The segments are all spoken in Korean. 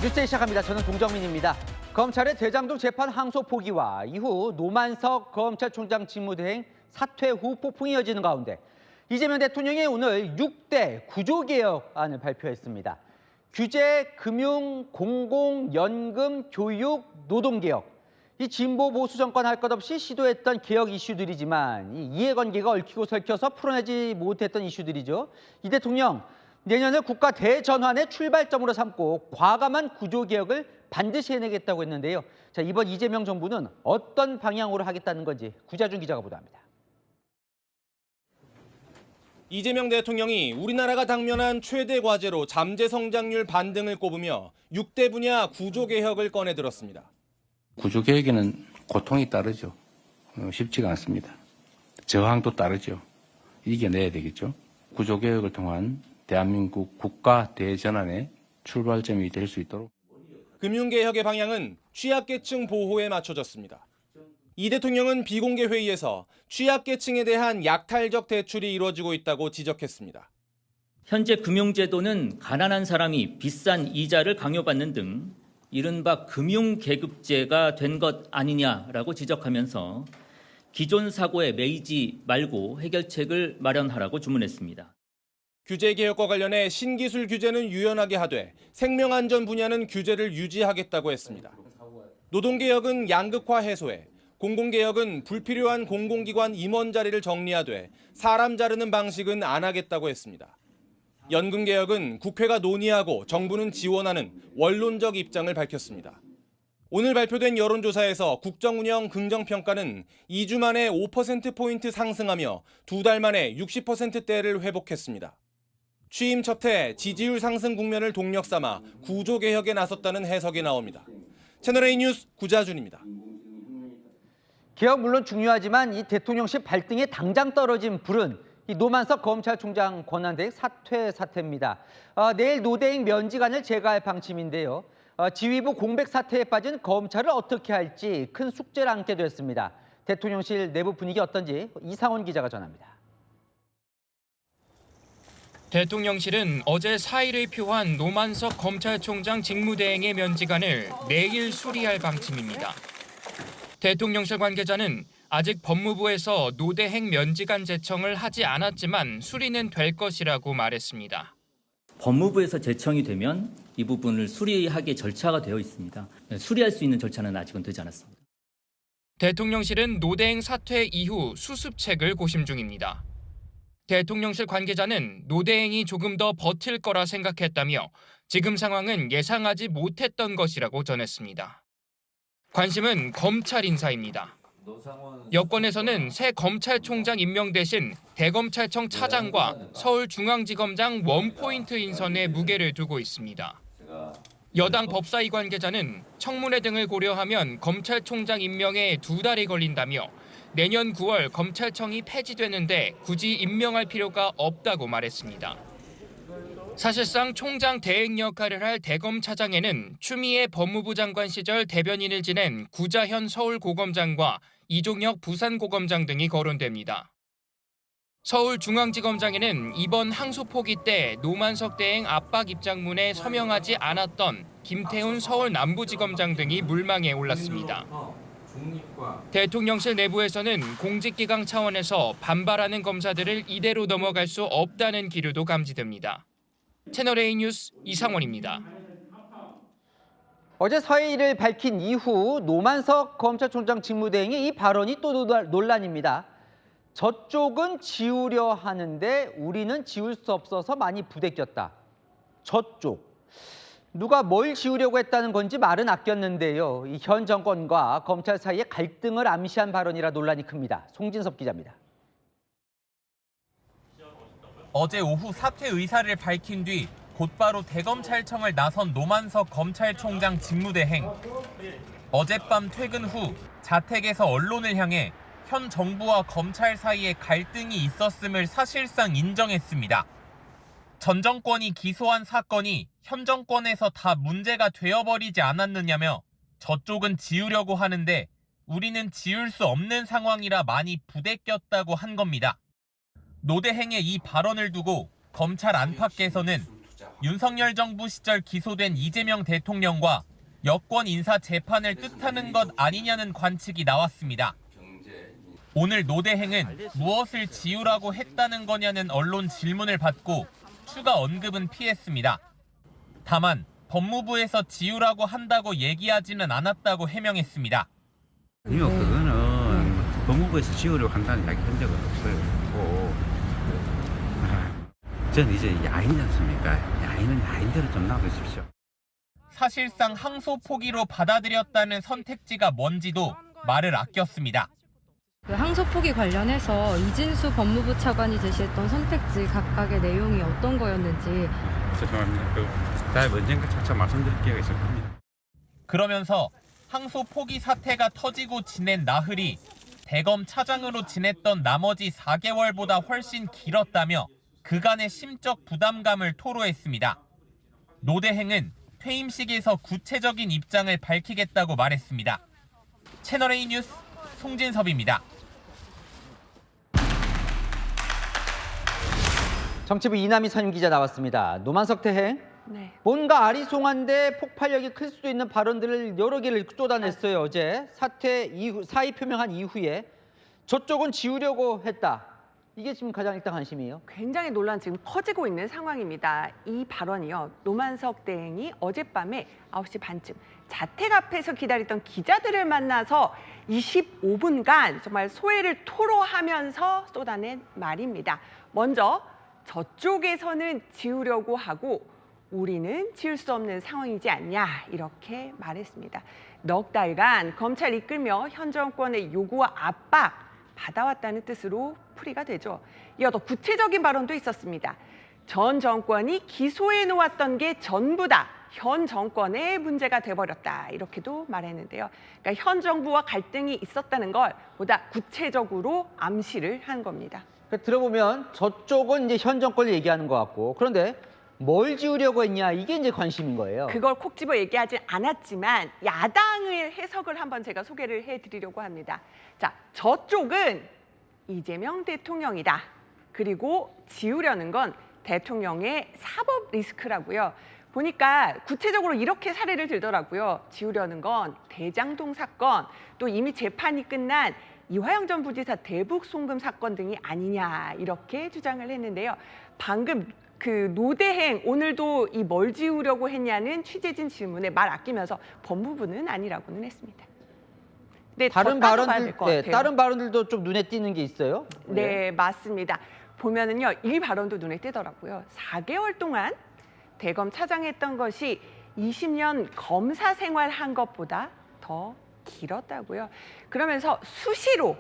뉴스 시작합니다. 저는 동정민입니다. 검찰의 대장동 재판 항소 포기와 이후 노만석 검찰총장 직무대행 사퇴 후 폭풍이 이어지는 가운데 이재명 대통령이 오늘 6대 구조개혁안을 발표했습니다. 규제, 금융, 공공, 연금, 교육, 노동개혁. 이 진보 보수 정권 할 것 없이 시도했던 개혁 이슈들이지만 이 이해관계가 얽히고 설켜서 풀어내지 못했던 이슈들이죠. 이 대통령 내년을 국가 대전환의 출발점으로 삼고 과감한 구조개혁을 반드시 해내겠다고 했는데요. 자, 이번 이재명 정부는 어떤 방향으로 하겠다는 건지 구자준 기자가 보도합니다. 이재명 대통령이 우리나라가 당면한 최대 과제로 잠재 성장률 반등을 꼽으며 6대 분야 구조개혁을 꺼내들었습니다. 구조개혁에는 고통이 따르죠. 쉽지가 않습니다. 저항도 따르죠. 이겨내야 되겠죠. 구조개혁을 통한 대한민국 국가 대전환의 출발점이 될 수 있도록. 금융개혁의 방향은 취약계층 보호에 맞춰졌습니다. 이 대통령은 비공개 회의에서 취약계층에 대한 약탈적 대출이 이루어지고 있다고 지적했습니다. 현재 금융제도는 가난한 사람이 비싼 이자를 강요받는 등 이른바 금융계급제가 된 것 아니냐라고 지적하면서 기존 사고에 매이지 말고 해결책을 마련하라고 주문했습니다. 규제개혁과 관련해 신기술 규제는 유연하게 하되 생명안전 분야는 규제를 유지하겠다고 했습니다. 노동개혁은 양극화 해소해, 공공개혁은 불필요한 공공기관 임원 자리를 정리하되 사람 자르는 방식은 안 하겠다고 했습니다. 연금개혁은 국회가 논의하고 정부는 지원하는 원론적 입장을 밝혔습니다. 오늘 발표된 여론조사에서 국정운영 긍정평가는 2주 만에 5%포인트 상승하며 2달 만에 60%대를 회복했습니다. 취임 첫 해 지지율 상승 국면을 동력 삼아 구조개혁에 나섰다는 해석이 나옵니다. 채널A 뉴스 구자준입니다. 개혁 물론 중요하지만 이 대통령실 발등에 당장 떨어진 불은 이 노만석 검찰총장 권한대행 사퇴 사태입니다. 내일 노대행 면직안을 제거할 방침인데요. 지휘부 공백 사태에 빠진 검찰을 어떻게 할지 큰 숙제를 안게 됐습니다. 대통령실 내부 분위기 어떤지 이상원 기자가 전합니다. 대통령실은 어제 4일을 표한 노만석 검찰총장 직무대행의 면직안을 내일 수리할 방침입니다. 대통령실 관계자는 아직 법무부에서 노대행 면직안 제청을 하지 않았지만 수리는 될 것이라고 말했습니다. 법무부에서 제청이 되면 이 부분을 수리하기 절차가 되어 있습니다. 수리할 수 있는 절차는 아직은 되지 않았습니다. 대통령실은 노대행 사퇴 이후 수습책을 고심 중입니다. 대통령실 관계자는 노대행이 조금 더 버틸 거라 생각했다며 지금 상황은 예상하지 못했던 것이라고 전했습니다. 관심은 검찰 인사입니다. 여권에서는 새 검찰총장 임명 대신 대검찰청 차장과 서울중앙지검장 원포인트 인선에 무게를 두고 있습니다. 여당 법사위 관계자는 청문회 등을 고려하면 검찰총장 임명에 2달이 걸린다며 내년 9월 검찰청이 폐지되는데 굳이 임명할 필요가 없다고 말했습니다. 사실상 총장 대행 역할을 할 대검 차장에는 추미애 법무부 장관 시절 대변인을 지낸 구자현 서울고검장과 이종혁 부산고검장 등이 거론됩니다. 서울중앙지검장에는 이번 항소 포기 때 노만석 대행 압박 입장문에 서명하지 않았던 김태훈 서울남부지검장 등이 물망에 올랐습니다. 대통령실 내부에서는 공직기강 차원에서 반발하는 검사들을 이대로 넘어갈 수 없다는 기류도 감지됩니다. 채널A 뉴스 이상원입니다. 어제 서해일을 밝힌 이후 노만석 검찰총장 직무대행의 이 발언이 또 논란입니다. 저쪽은 지우려 하는데 우리는 지울 수 없어서 많이 부대꼈다. 저쪽. 누가 뭘 지우려고 했다는 건지 말은 아꼈는데요. 이 현 정권과 검찰 사이의 갈등을 암시한 발언이라 논란이 큽니다. 송진섭 기자입니다. 어제 오후 사퇴 의사를 밝힌 뒤 곧바로 대검찰청을 나선 노만석 검찰총장 직무대행. 어젯밤 퇴근 후 자택에서 언론을 향해 현 정부와 검찰 사이에 갈등이 있었음을 사실상 인정했습니다. 전 정권이 기소한 사건이 현 정권에서 다 문제가 되어버리지 않았느냐며 저쪽은 지우려고 하는데 우리는 지울 수 없는 상황이라 많이 부대꼈다고 한 겁니다. 노대행의 이 발언을 두고 검찰 안팎에서는 윤석열 정부 시절 기소된 이재명 대통령과 여권 인사 재판을 뜻하는 것 아니냐는 관측이 나왔습니다. 오늘 노대행은 무엇을 지우라고 했다는 거냐는 언론 질문을 받고 추가 언급은 피했습니다. 다만 법무부에서 지우라고 한다고 얘기하지는 않았다고 해명했습니다. 아니요, 그거는 법무부에서 지우려고 한다는 이야기 한 적은 없어요. 전 이제 야인이지 않습니까? 야인은 야인대로 좀 놔두십시오. 사실상 항소 포기로 받아들였다는 선택지가 뭔지도 말을 아꼈습니다. 그 항소 포기 관련해서 이진수 법무부 차관이 제시했던 선택지 각각의 내용이 어떤 거였는지. 죄송합니다. 다음에 언젠가 차차 말씀드릴 기회가 있을 겁니다. 그러면서 항소 포기 사태가 터지고 지낸 나흘이 대검 차장으로 지냈던 나머지 4개월보다 훨씬 길었다며 그간의 심적 부담감을 토로했습니다. 노대행은 퇴임식에서 구체적인 입장을 밝히겠다고 말했습니다. 채널A 뉴스 송진섭입니다. 정치부 이남희 선임 기자 나왔습니다. 노만석 대행, 네. 뭔가 아리송한데 폭발력이 클 수도 있는 발언들을 여러 개를 쏟아냈어요. 어제 사퇴 이후 사의 표명한 이후에 저쪽은 지우려고 했다. 이게 지금 가장 일단 관심이에요. 굉장히 논란 지금 커지고 있는 상황입니다. 이 발언이요. 노만석 대행이 어젯밤에 9시 반쯤 자택 앞에서 기다리던 기자들을 만나서 25분간 정말 소회를 토로하면서 쏟아낸 말입니다. 먼저 저쪽에서는 지우려고 하고 우리는 지울 수 없는 상황이지 않냐 이렇게 말했습니다. 넉 달간 검찰 이끌며 현 정권의 요구와 압박 받아왔다는 뜻으로 풀이가 되죠. 이어 더 구체적인 발언도 있었습니다. 전 정권이 기소해 놓았던 게 전부다. 현 정권의 문제가 돼버렸다. 이렇게도 말했는데요. 그러니까 현 정부와 갈등이 있었다는 걸 보다 구체적으로 암시를 한 겁니다. 그러니까 들어보면 저쪽은 이제 현 정권을 얘기하는 것 같고, 그런데 뭘 지우려고 했냐 이게 이제 관심인 거예요. 그걸 콕 집어 얘기하지 않았지만 야당의 해석을 한번 제가 소개를 해드리려고 합니다. 자, 저쪽은 이재명 대통령이다. 그리고 지우려는 건 대통령의 사법 리스크라고요. 보니까 구체적으로 이렇게 사례를 들더라고요. 지우려는 건 대장동 사건, 또 이미 재판이 끝난 이화영 전 부지사 대북 송금 사건 등이 아니냐 이렇게 주장을 했는데요. 방금 그 노대행 오늘도 이 뭘 지우려고 했냐는 취재진 질문에 말 아끼면서 법무부는 아니라고는 했습니다. 네, 다른 발언들도 좀 눈에 띄는 게 있어요? 네, 맞습니다. 보면은요, 이 발언도 눈에 띄더라고요. 4개월 동안 대검 차장했던 것이 20년 검사 생활한 것보다 더 길었다고요. 그러면서 수시로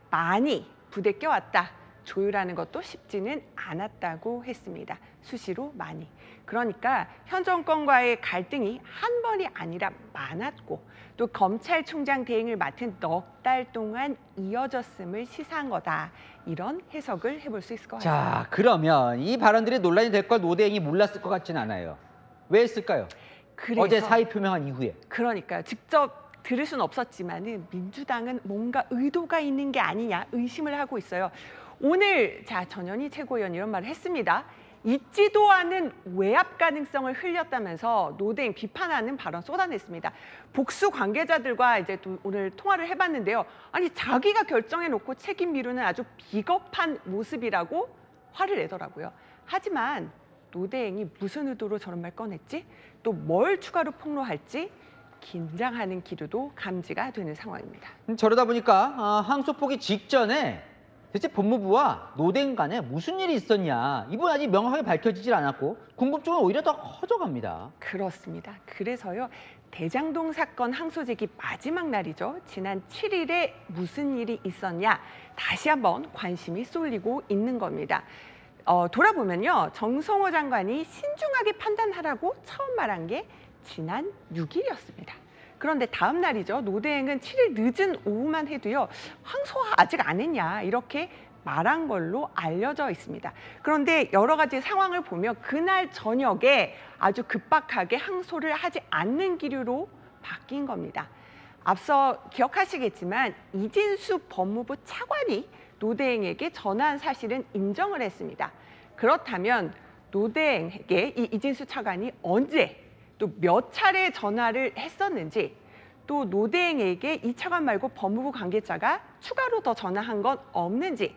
많이 부대 껴왔다. 조율하는 것도 쉽지는 않았다고 했습니다. 수시로 많이. 그러니까 현 정권과의 갈등이 한 번이 아니라 많았고 또 검찰총장 대행을 맡은 넉 달 동안 이어졌음을 시사한 거다. 이런 해석을 해볼 수 있을 것 같습니다. 자, 그러면 이 발언들이 논란이 될 걸 노대행이 몰랐을 것 같지는 않아요. 왜 했을까요? 그래서, 어제 사의 표명한 이후에. 그러니까요. 직접 들을 수는 없었지만은 민주당은 뭔가 의도가 있는 게 아니냐 의심을 하고 있어요. 오늘 전현희 최고위원 이런 말을 했습니다. 있지도 않은 외압 가능성을 흘렸다면서 노대행 비판하는 발언 쏟아냈습니다. 복수 관계자들과 이제 또 오늘 통화를 해봤는데요. 아니 자기가 결정해놓고 책임 미루는 아주 비겁한 모습이라고 화를 내더라고요. 하지만 노대행이 무슨 의도로 저런 말 꺼냈지? 또 뭘 추가로 폭로할지 긴장하는 기류도 감지가 되는 상황입니다. 저러다 보니까 항소 포기 직전에 대체 법무부와 노대행 간에 무슨 일이 있었냐, 이건 아직 명확하게 밝혀지질 않았고 궁금증은 오히려 더 커져갑니다. 그렇습니다. 그래서요, 대장동 사건 항소 제기 마지막 날이죠. 지난 7일에 무슨 일이 있었냐 다시 한번 관심이 쏠리고 있는 겁니다. 돌아보면요, 정성호 장관이 신중하게 판단하라고 처음 말한 게 지난 6일이었습니다. 그런데 다음 날이죠. 노대행은 7일 늦은 오후만 해도요. 항소 아직 안 했냐 이렇게 말한 걸로 알려져 있습니다. 그런데 여러 가지 상황을 보면 그날 저녁에 아주 급박하게 항소를 하지 않는 기류로 바뀐 겁니다. 앞서 기억하시겠지만 이진수 법무부 차관이 노대행에게 전화한 사실은 인정을 했습니다. 그렇다면 노대행에게 이 이진수 차관이 언제 또 몇 차례 전화를 했었는지, 또 노대행에게 이 차관 말고 법무부 관계자가 추가로 더 전화한 건 없는지,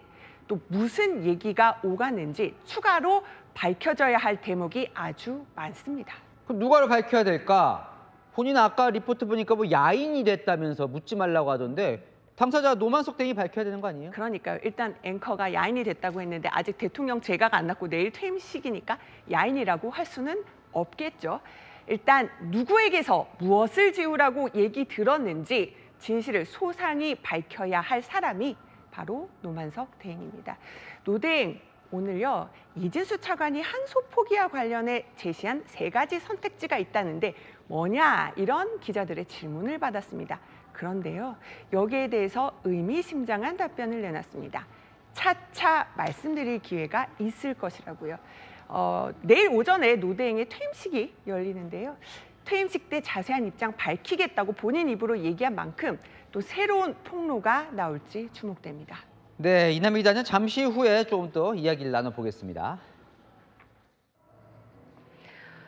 또 무슨 얘기가 오갔는지 추가로 밝혀져야 할 대목이 아주 많습니다. 그럼 누가를 밝혀야 될까? 본인 아까 리포트 보니까 뭐 야인이 됐다면서 묻지 말라고 하던데 당사자 노만석 대행이 밝혀야 되는 거 아니에요? 그러니까요. 일단 앵커가 야인이 됐다고 했는데 아직 대통령 재가가 안 났고 내일 퇴임식이니까 야인이라고 할 수는 없겠죠. 일단 누구에게서 무엇을 지우라고 얘기 들었는지 진실을 소상히 밝혀야 할 사람이 바로 노만석 대행입니다. 노대행, 오늘요 이진수 차관이 항소 포기와 관련해 제시한 3가지 선택지가 있다는데 뭐냐, 이런 기자들의 질문을 받았습니다. 그런데요, 여기에 대해서 의미심장한 답변을 내놨습니다. 차차 말씀드릴 기회가 있을 것이라고요. 내일 오전에 노대행의 퇴임식이 열리는데요. 퇴임식 때 자세한 입장 밝히겠다고 본인 입으로 얘기한 만큼 또 새로운 폭로가 나올지 주목됩니다. 네, 이남희 기자는 잠시 후에 좀 더 이야기를 나눠보겠습니다.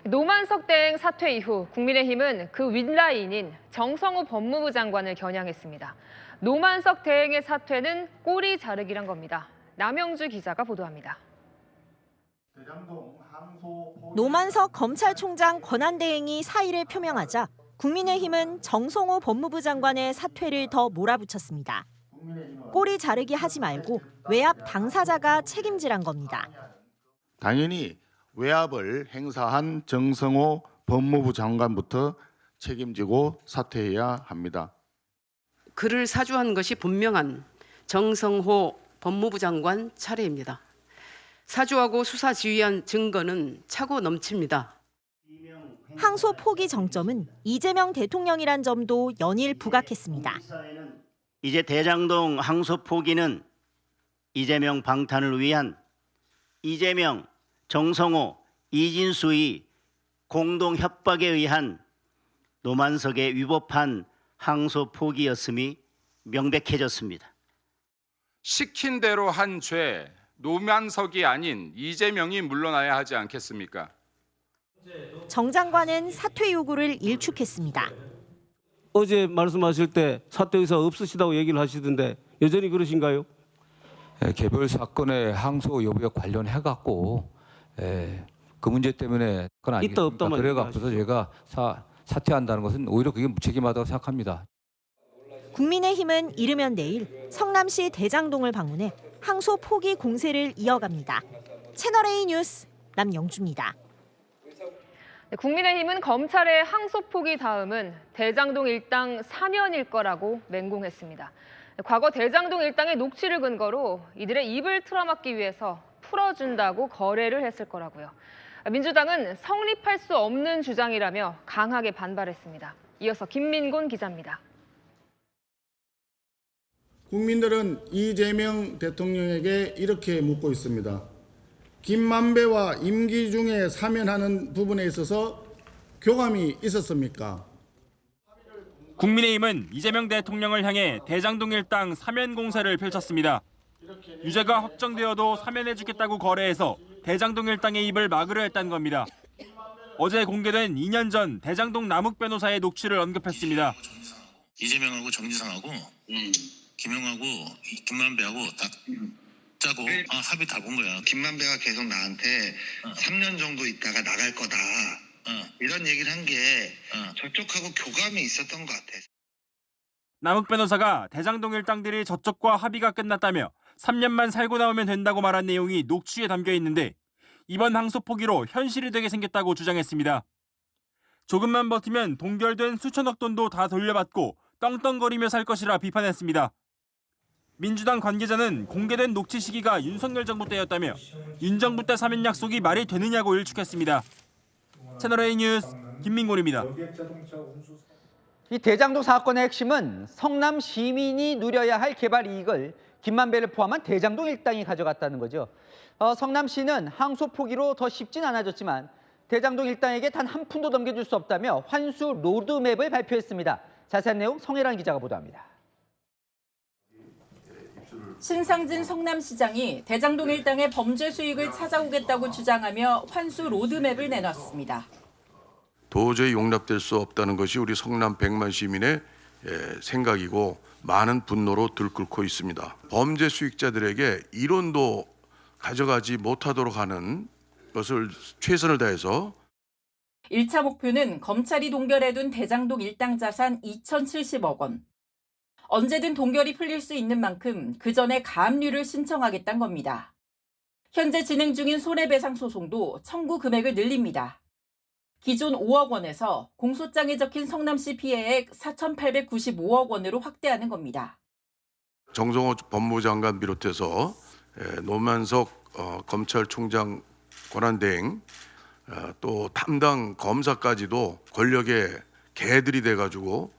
노만석 대행 사퇴 이후 국민의힘은 그 윗라인인 정성호 법무부 장관을 겨냥했습니다. 노만석 대행의 사퇴는 꼬리 자르기란 겁니다. 남영주 기자가 보도합니다. 노만석 검찰총장 권한대행이 사의를 표명하자 국민의힘은 정성호 법무부 장관의 사퇴를 더 몰아붙였습니다. 꼬리 자르기 하지 말고 외압 당사자가 책임지란 겁니다. 당연히 외압을 행사한 정성호 법무부 장관부터 책임지고 사퇴해야 합니다. 그를 사주한 것이 분명한 정성호 법무부 장관 차례입니다. 사주하고 수사 지휘한 증거는 차고 넘칩니다. 항소 포기 정점은 이재명 대통령이란 점도 연일 부각했습니다. 이제 대장동 항소 포기는 이재명 방탄을 위한 이재명, 정성호, 이진수의 공동 협박에 의한 노만석에 위법한 항소 포기였음이 명백해졌습니다. 시킨 대로 한 죄, 노만석이 아닌 이재명이 물러나야 하지 않겠습니까? 정 장관은 사퇴 요구를 일축했습니다. 어제 말씀하실 때 사퇴 의사 없으시다고 얘기를 하시던데 여전히 그러신가요? 개별 사건의 항소 여부에 관련해 갖고 그 문제 때문에 그건 아니겠습니까? 있다 없다만 그래 갖고서 제가 사퇴한다는 것은 오히려 그게 무책임하다고 생각합니다. 국민의힘은 이르면 내일 성남시 대장동을 방문해 항소 포기 공세를 이어갑니다. 채널A 뉴스 남영주입니다. 국민의힘은 검찰의 항소 포기 다음은 대장동 일당 사면일 거라고 맹공했습니다. 과거 대장동 일당의 녹취를 근거로 이들의 입을 틀어막기 위해서 풀어준다고 거래를 했을 거라고요. 민주당은 성립할 수 없는 주장이라며 강하게 반발했습니다. 이어서 김민곤 기자입니다. 국민들은 이재명 대통령에게 이렇게 묻고 있습니다. 김만배와 임기중에 사면하는 부분에 있어서 교감이 있었습니까? 국민의힘은 이재명 대통령을 향해 대장동 일당 사면 공세를 펼쳤습니다. 유죄가 확정되어도 사면해주겠다고 거래해서 대장동 일당의 입을 막으려 했다는 겁니다. 어제 공개된 2년 전 대장동 남욱 변호사의 녹취를 언급했습니다. 이재명하고 정지상하고 김용하고 김만배하고 다 짜고 합의 다 본 거야. 김만배가 계속 나한테 3년 정도 있다가 나갈 거다. 이런 얘기를 한 게 저쪽하고 교감이 있었던 것 같아. 남욱 변호사가 대장동 일당들이 저쪽과 합의가 끝났다며 3년만 살고 나오면 된다고 말한 내용이 녹취에 담겨 있는데 이번 항소 포기로 현실이 되게 생겼다고 주장했습니다. 조금만 버티면 동결된 수천억 돈도 다 돌려받고 떵떵거리며 살 것이라 비판했습니다. 민주당 관계자는 공개된 녹취 시기가 윤석열 정부 때였다며 윤 정부 때 사면 약속이 말이 되느냐고 일축했습니다. 채널A 뉴스 김민곤입니다. 이 대장동 사건의 핵심은 성남 시민이 누려야 할 개발 이익을 김만배를 포함한 대장동 일당이 가져갔다는 거죠. 성남시는 항소 포기로 더 쉽진 않아졌지만 대장동 일당에게 단 한 푼도 넘겨줄 수 없다며 환수 로드맵을 발표했습니다. 자세한 내용 성혜란 기자가 보도합니다. 신상진 성남시장이 대장동 일당의 범죄 수익을 찾아오겠다고 주장하며 환수 로드맵을 내놨습니다. 도저히 용납될 수 없다는 것이 우리 성남 100만 시민의 생각이고 많은 분노로 들끓고 있습니다. 범죄 수익자들에게 1원도 가져가지 못하도록 하는 것을 최선을 다해서 1차 목표는 검찰이 동결해둔 대장동 일당 자산 2,070억 원. 언제든 동결이 풀릴 수 있는 만큼 그 전에 가압류를 신청하겠다는 겁니다. 현재 진행 중인 손해배상 소송도 청구 금액을 늘립니다. 기존 5억 원에서 공소장에 적힌 성남시 피해액 4,895억 원으로 확대하는 겁니다. 정성호 법무부 장관 비롯해서 노만석 검찰총장 권한대행 또 담당 검사까지도 권력의 개들이 돼가지고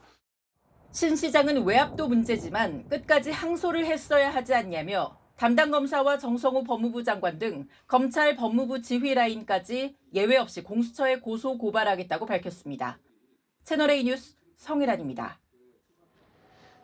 신 시장은 외압도 문제지만 끝까지 항소를 했어야 하지 않냐며 담당 검사와 정성호 법무부 장관 등 검찰 법무부 지휘 라인까지 예외 없이 공수처에 고소 고발하겠다고 밝혔습니다. 채널A 뉴스 성일환입니다.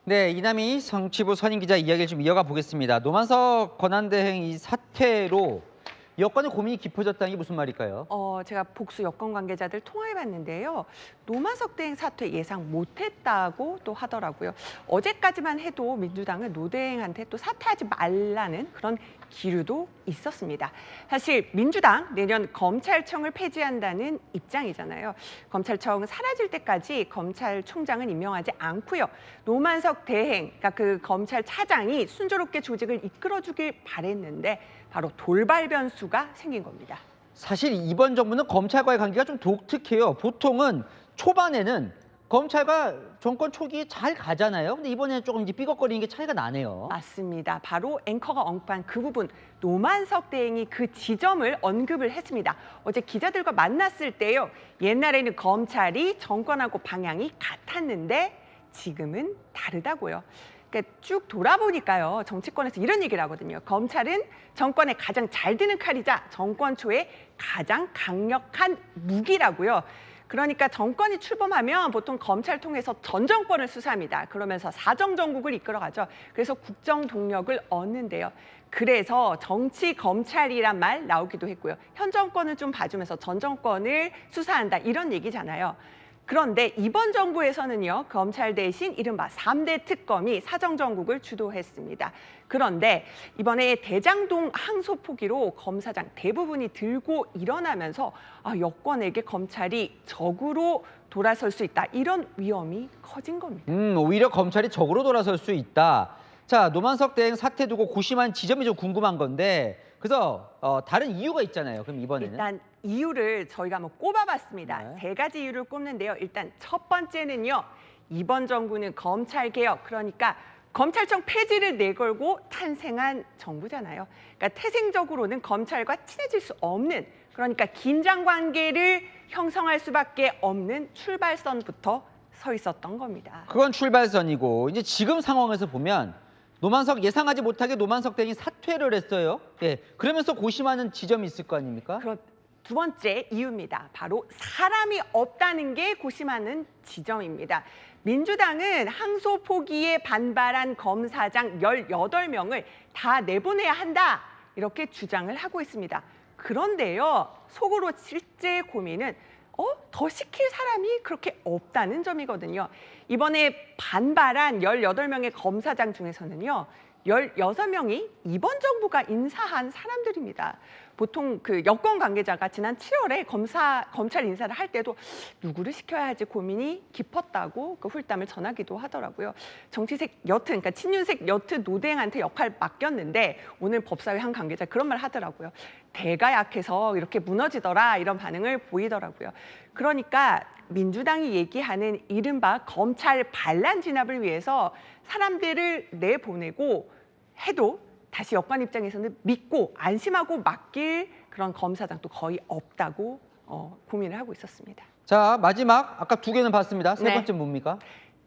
네, 이남희 정치부 선임 기자 이야기를 좀 이어가 보겠습니다. 노만석 권한대행 이 사태로 여권의 고민이 깊어졌다는 게 무슨 말일까요? 제가 복수 여권 관계자들 통화해봤는데요. 노만석 대행 사퇴 예상 못했다고 또 하더라고요. 어제까지만 해도 민주당은 노 대행한테 또 사퇴하지 말라는 그런 기류도 있었습니다. 사실 민주당 내년 검찰청을 폐지한다는 입장이잖아요. 검찰청 사라질 때까지 검찰총장은 임명하지 않고요. 노만석 대행, 그러니까 그 검찰 차장이 순조롭게 조직을 이끌어주길 바랬는데 바로 돌발 변수가 생긴 겁니다. 사실 이번 정부는 검찰과의 관계가 좀 독특해요. 보통은 초반에는 검찰과 정권 초기에 잘 가잖아요. 근데 이번에는 조금 이제 삐걱거리는 게 차이가 나네요. 맞습니다. 바로 앵커가 언급한 그 부분, 노만석 대행이 그 지점을 언급을 했습니다. 어제 기자들과 만났을 때요. 옛날에는 검찰이 정권하고 방향이 같았는데 지금은 다르다고요. 그러니까 쭉 돌아보니까요. 정치권에서 이런 얘기를 하거든요. 검찰은 정권에 가장 잘 드는 칼이자 정권 초에 가장 강력한 무기라고요. 그러니까 정권이 출범하면 보통 검찰 통해서 전 정권을 수사합니다. 그러면서 사정정국을 이끌어가죠. 그래서 국정 동력을 얻는데요. 그래서 정치 검찰이란 말 나오기도 했고요. 현 정권은 좀 봐주면서 전 정권을 수사한다 이런 얘기잖아요. 그런데 이번 정부에서는요. 검찰 대신 이른바 3대 특검이 사정정국을 주도했습니다. 그런데 이번에 대장동 항소 포기로 검사장 대부분이 들고 일어나면서 여권에게 검찰이 적으로 돌아설 수 있다. 이런 위험이 커진 겁니다. 오히려 검찰이 적으로 돌아설 수 있다. 자, 노만석 대행 사태 두고 고심한 지점이 좀 궁금한 건데 그래서 다른 이유가 있잖아요. 그럼 이번에는? 일단 이유를 저희가 한번 꼽아봤습니다. 세 가지 이유를 꼽는데요. 일단 첫 번째는요. 이번 정부는 검찰개혁, 그러니까 검찰청 폐지를 내걸고 탄생한 정부잖아요. 그러니까 태생적으로는 검찰과 친해질 수 없는, 그러니까 긴장관계를 형성할 수밖에 없는 출발선부터 서 있었던 겁니다. 그건 출발선이고 이제 지금 상황에서 보면 노만석 예상하지 못하게 노만석 대행이 사퇴를 했어요. 예, 그러면서 고심하는 지점이 있을 거 아닙니까? 두 번째 이유입니다. 바로 사람이 없다는 게 고심하는 지점입니다. 민주당은 항소 포기에 반발한 검사장 18명을 다 내보내야 한다 이렇게 주장을 하고 있습니다. 그런데요. 속으로 실제 고민은 더 시킬 사람이 그렇게 없다는 점이거든요. 이번에 반발한 18명의 검사장 중에서는요. 16명이 이번 정부가 인사한 사람들입니다. 보통 그 여권 관계자가 지난 7월에 검찰 인사를 할 때도 누구를 시켜야 할지 고민이 깊었다고 그 훌담을 전하기도 하더라고요. 정치색 여튼, 그러니까 친윤색 여튼 노대행한테 역할 맡겼는데 오늘 법사위 한 관계자 그런 말 하더라고요. 대가 약해서 이렇게 무너지더라 이런 반응을 보이더라고요. 그러니까 민주당이 얘기하는 이른바 검찰 반란 진압을 위해서 사람들을 내보내고 해도 다시 여권 입장에서는 믿고 안심하고 맡길 그런 검사장도 거의 없다고 고민을 하고 있었습니다. 자, 마지막 아까 두 개는 봤습니다. 세 번째 뭡니까?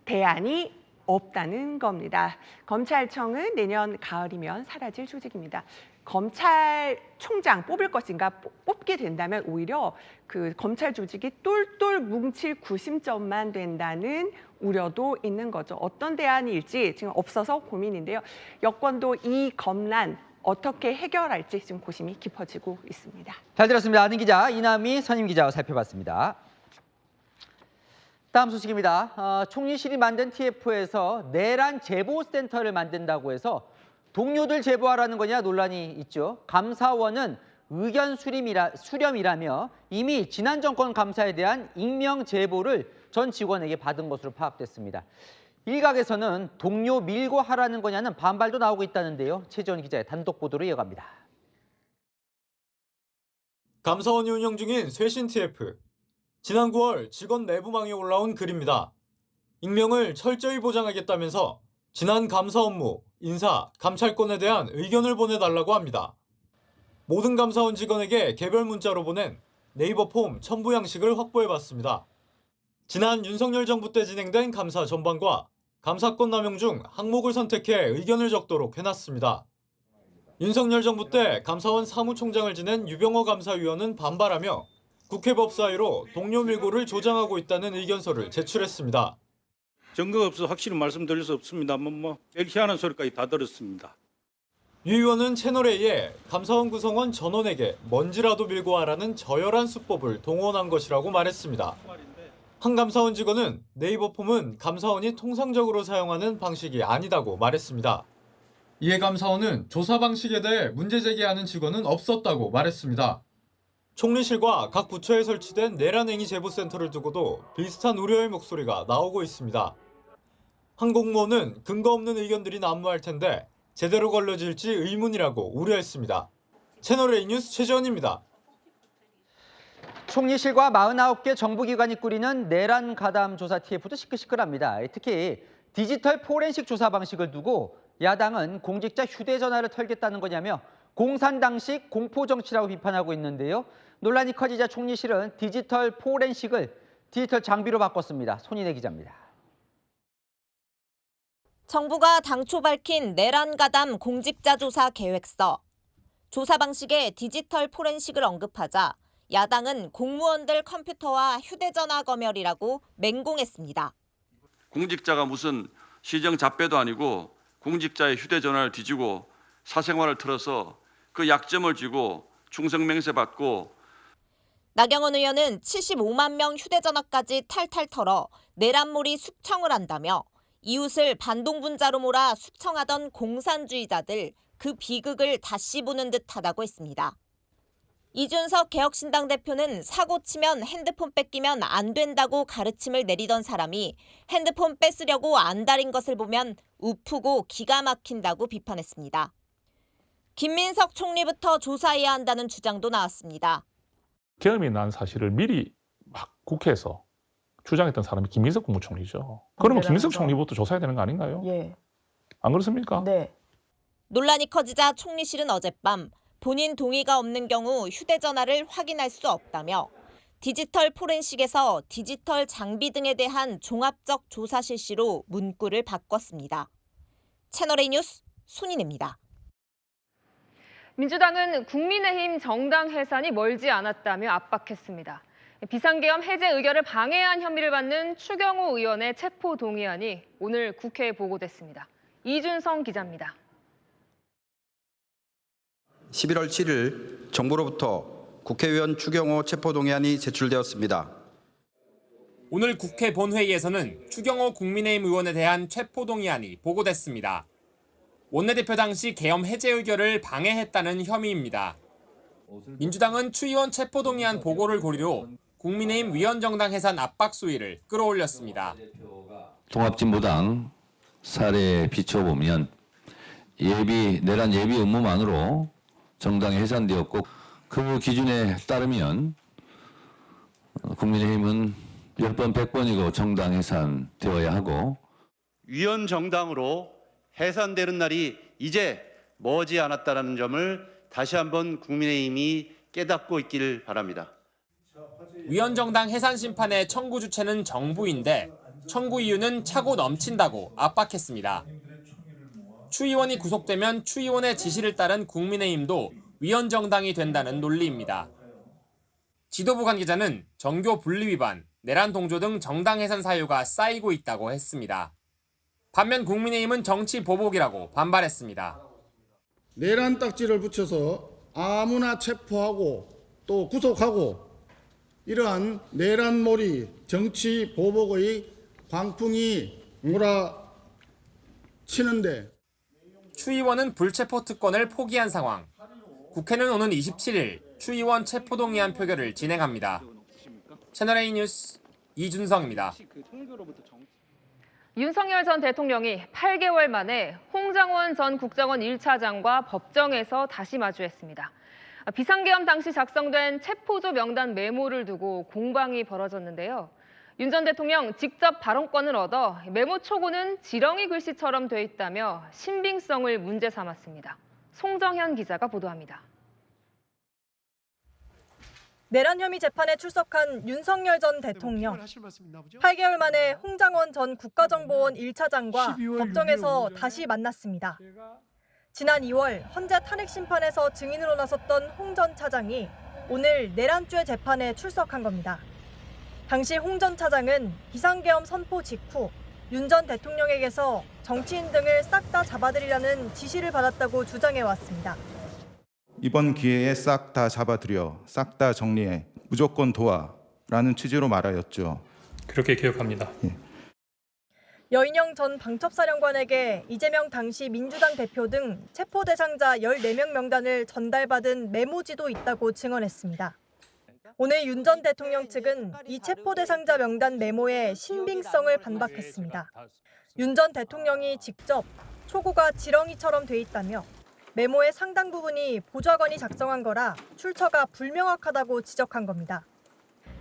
대안이 없다는 겁니다. 검찰청은 내년 가을이면 사라질 조직입니다. 검찰총장 뽑을 것인가 뽑게 된다면 오히려 그 검찰 조직이 똘똘 뭉칠 구심점만 된다는 우려도 있는 거죠. 어떤 대안일지 지금 없어서 고민인데요. 여권도 이 검란 어떻게 해결할지 지금 고심이 깊어지고 있습니다. 잘 들었습니다. 아는 기자 이남희 선임 기자와 살펴봤습니다. 다음 소식입니다. 총리실이 만든 TF에서 내란 제보센터를 만든다고 해서 동료들 제보하라는 거냐 논란이 있죠. 감사원은 의견 수렴이라며 이미 지난 정권 감사에 대한 익명 제보를 전 직원에게 받은 것으로 파악됐습니다. 일각에서는 동료 밀고 하라는 거냐는 반발도 나오고 있다는데요. 최지원 기자의 단독 보도로 이어갑니다. 감사원이 운영 중인 쇄신 TF. 지난 9월 직원 내부망에 올라온 글입니다. 익명을 철저히 보장하겠다면서 지난 감사 업무, 인사, 감찰권에 대한 의견을 보내달라고 합니다. 모든 감사원 직원에게 개별 문자로 보낸 네이버 폼 첨부 양식을 확보해봤습니다. 지난 윤석열 정부 때 진행된 감사 전반과 감사권 남용 중 항목을 선택해 의견을 적도록 해놨습니다. 윤석열 정부 때 감사원 사무총장을 지낸 유병호 감사위원은 반발하며 국회 법사위로 동료 밀고를 조장하고 있다는 의견서를 제출했습니다. 증거가 없어서 확실히 말씀드릴 수 없습니다만 희한한 소리까지 다 들었습니다. 유 의원은 채널A에 감사원 구성원 전원에게 먼지라도 밀고 하라는 저열한 수법을 동원한 것이라고 말했습니다. 한 감사원 직원은 네이버 폼은 감사원이 통상적으로 사용하는 방식이 아니다고 말했습니다. 이에 감사원은 조사 방식에 대해 문제 제기하는 직원은 없었다고 말했습니다. 총리실과 각 부처에 설치된 내란행위 제보센터를 두고도 비슷한 우려의 목소리가 나오고 있습니다. 한 공무원은 근거 없는 의견들이 난무할 텐데 제대로 걸러질지 의문이라고 우려했습니다. 채널A 뉴스 최지원입니다. 총리실과 49개 정부기관이 꾸리는 내란 가담 조사 TF도 시끌시끌합니다. 특히 디지털 포렌식 조사 방식을 두고 야당은 공직자 휴대전화를 털겠다는 거냐며 공산당식 공포정치라고 비판하고 있는데요. 논란이 커지자 총리실은 디지털 포렌식을 디지털 장비로 바꿨습니다. 손인혜 기자입니다. 정부가 당초 밝힌 내란 가담 공직자 조사 계획서. 조사 방식에 디지털 포렌식을 언급하자 야당은 공무원들 컴퓨터와 휴대전화 검열이라고 맹공했습니다. 공직자가 무슨 시정 잡배도 아니고 공직자의 휴대전화를 뒤지고 사생활을 틀어서 그 약점을 쥐고 충성맹세 받고. 나경원 의원은 75만 명 휴대전화까지 탈탈 털어 내란몰이 숙청을 한다며 이웃을 반동분자로 몰아 숙청하던 공산주의자들 그 비극을 다시 보는 듯하다고 했습니다. 이준석 개혁신당 대표는 사고 치면 핸드폰 뺏기면 안 된다고 가르침을 내리던 사람이 핸드폰 뺏으려고 안달인 것을 보면 우프고 기가 막힌다고 비판했습니다. 김민석 총리부터 조사해야 한다는 주장도 나왔습니다. 계엄이 난 사실을 미리 막 국회에서 주장했던 사람이 김민석 국무총리죠. 그러면 김민석 총리부터 조사해야 되는 거 아닌가요? 예. 안 그렇습니까? 네. 논란이 커지자 총리실은 어젯밤 본인 동의가 없는 경우 휴대전화를 확인할 수 없다며 디지털 포렌식에서 디지털 장비 등에 대한 종합적 조사 실시로 문구를 바꿨습니다. 채널A 뉴스 손인혜입니다. 민주당은 국민의힘 정당 해산이 멀지 않았다며 압박했습니다. 비상계엄 해제 의결을 방해한 혐의를 받는 추경호 의원의 체포 동의안이 오늘 국회에 보고됐습니다. 이준성 기자입니다. 11월 7일 정부로부터 국회의원 추경호 체포 동의안이 제출되었습니다. 오늘 국회 본회의에서는 추경호 국민의힘 의원에 대한 체포 동의안이 보고됐습니다. 원내대표 당시 계엄 해제 의결을 방해했다는 혐의입니다. 민주당은 추 의원 체포 동의안 보고를 고리로 국민의힘 위원정당 해산 압박 수위를 끌어올렸습니다. 통합진보당 사례에 비춰보면 내란 예비 업무만으로 정당이 해산되었고 그 기준에 따르면 국민의힘은 10번, 100번이고 정당 해산되어야 하고 위원정당으로 해산되는 날이 이제 머지 않았다는 점을 다시 한번 국민의힘이 깨닫고 있길 바랍니다. 위원정당 해산 심판의 청구 주체는 정부인데 청구 이유는 차고 넘친다고 압박했습니다. 추 의원이 구속되면 추 의원의 지시를 따른 국민의힘도 위헌 정당이 된다는 논리입니다. 지도부 관계자는 정교 분리 위반, 내란 동조 등 정당 해산 사유가 쌓이고 있다고 했습니다. 반면 국민의힘은 정치 보복이라고 반발했습니다. 내란 딱지를 붙여서 아무나 체포하고 또 구속하고 이러한 내란몰이 정치 보복의 광풍이 몰아치는데 추 의원은 불체포 특권을 포기한 상황. 국회는 오는 27일 추 의원 체포동의안 표결을 진행합니다. 채널A 뉴스 이준성입니다. 윤석열 전 대통령이 8개월 만에 홍장원 전 국정원 1차장과 법정에서 다시 마주했습니다. 비상계엄 당시 작성된 체포조 명단 메모를 두고 공방이 벌어졌는데요. 윤 전 대통령 직접 발언권을 얻어 메모 초고는 지렁이 글씨처럼 돼 있다며 신빙성을 문제 삼았습니다. 송정현 기자가 보도합니다. 내란 혐의 재판에 출석한 윤석열 전 대통령. 8개월 만에 홍장원 전 국가정보원 1차장과 법정에서 다시 만났습니다. 지난 2월 헌재 탄핵 심판에서 증인으로 나섰던 홍 전 차장이 오늘 내란죄 재판에 출석한 겁니다. 당시 홍 전 차장은 비상계엄 선포 직후 윤 전 대통령에게서 정치인 등을 싹 다 잡아들이라는 지시를 받았다고 주장해왔습니다. 이번 기회에 싹 다 잡아들여, 싹 다 정리해, 무조건 도와라는 취지로 말하였죠. 그렇게 기억합니다. 여인영 전 방첩사령관에게 이재명 당시 민주당 대표 등 체포 대상자 14명 명단을 전달받은 메모지도 있다고 증언했습니다. 오늘 윤 전 대통령 측은 이 체포 대상자 명단 메모의 신빙성을 반박했습니다. 윤 전 대통령이 직접 초고가 지렁이처럼 돼 있다며 메모의 상당 부분이 보좌관이 작성한 거라 출처가 불명확하다고 지적한 겁니다.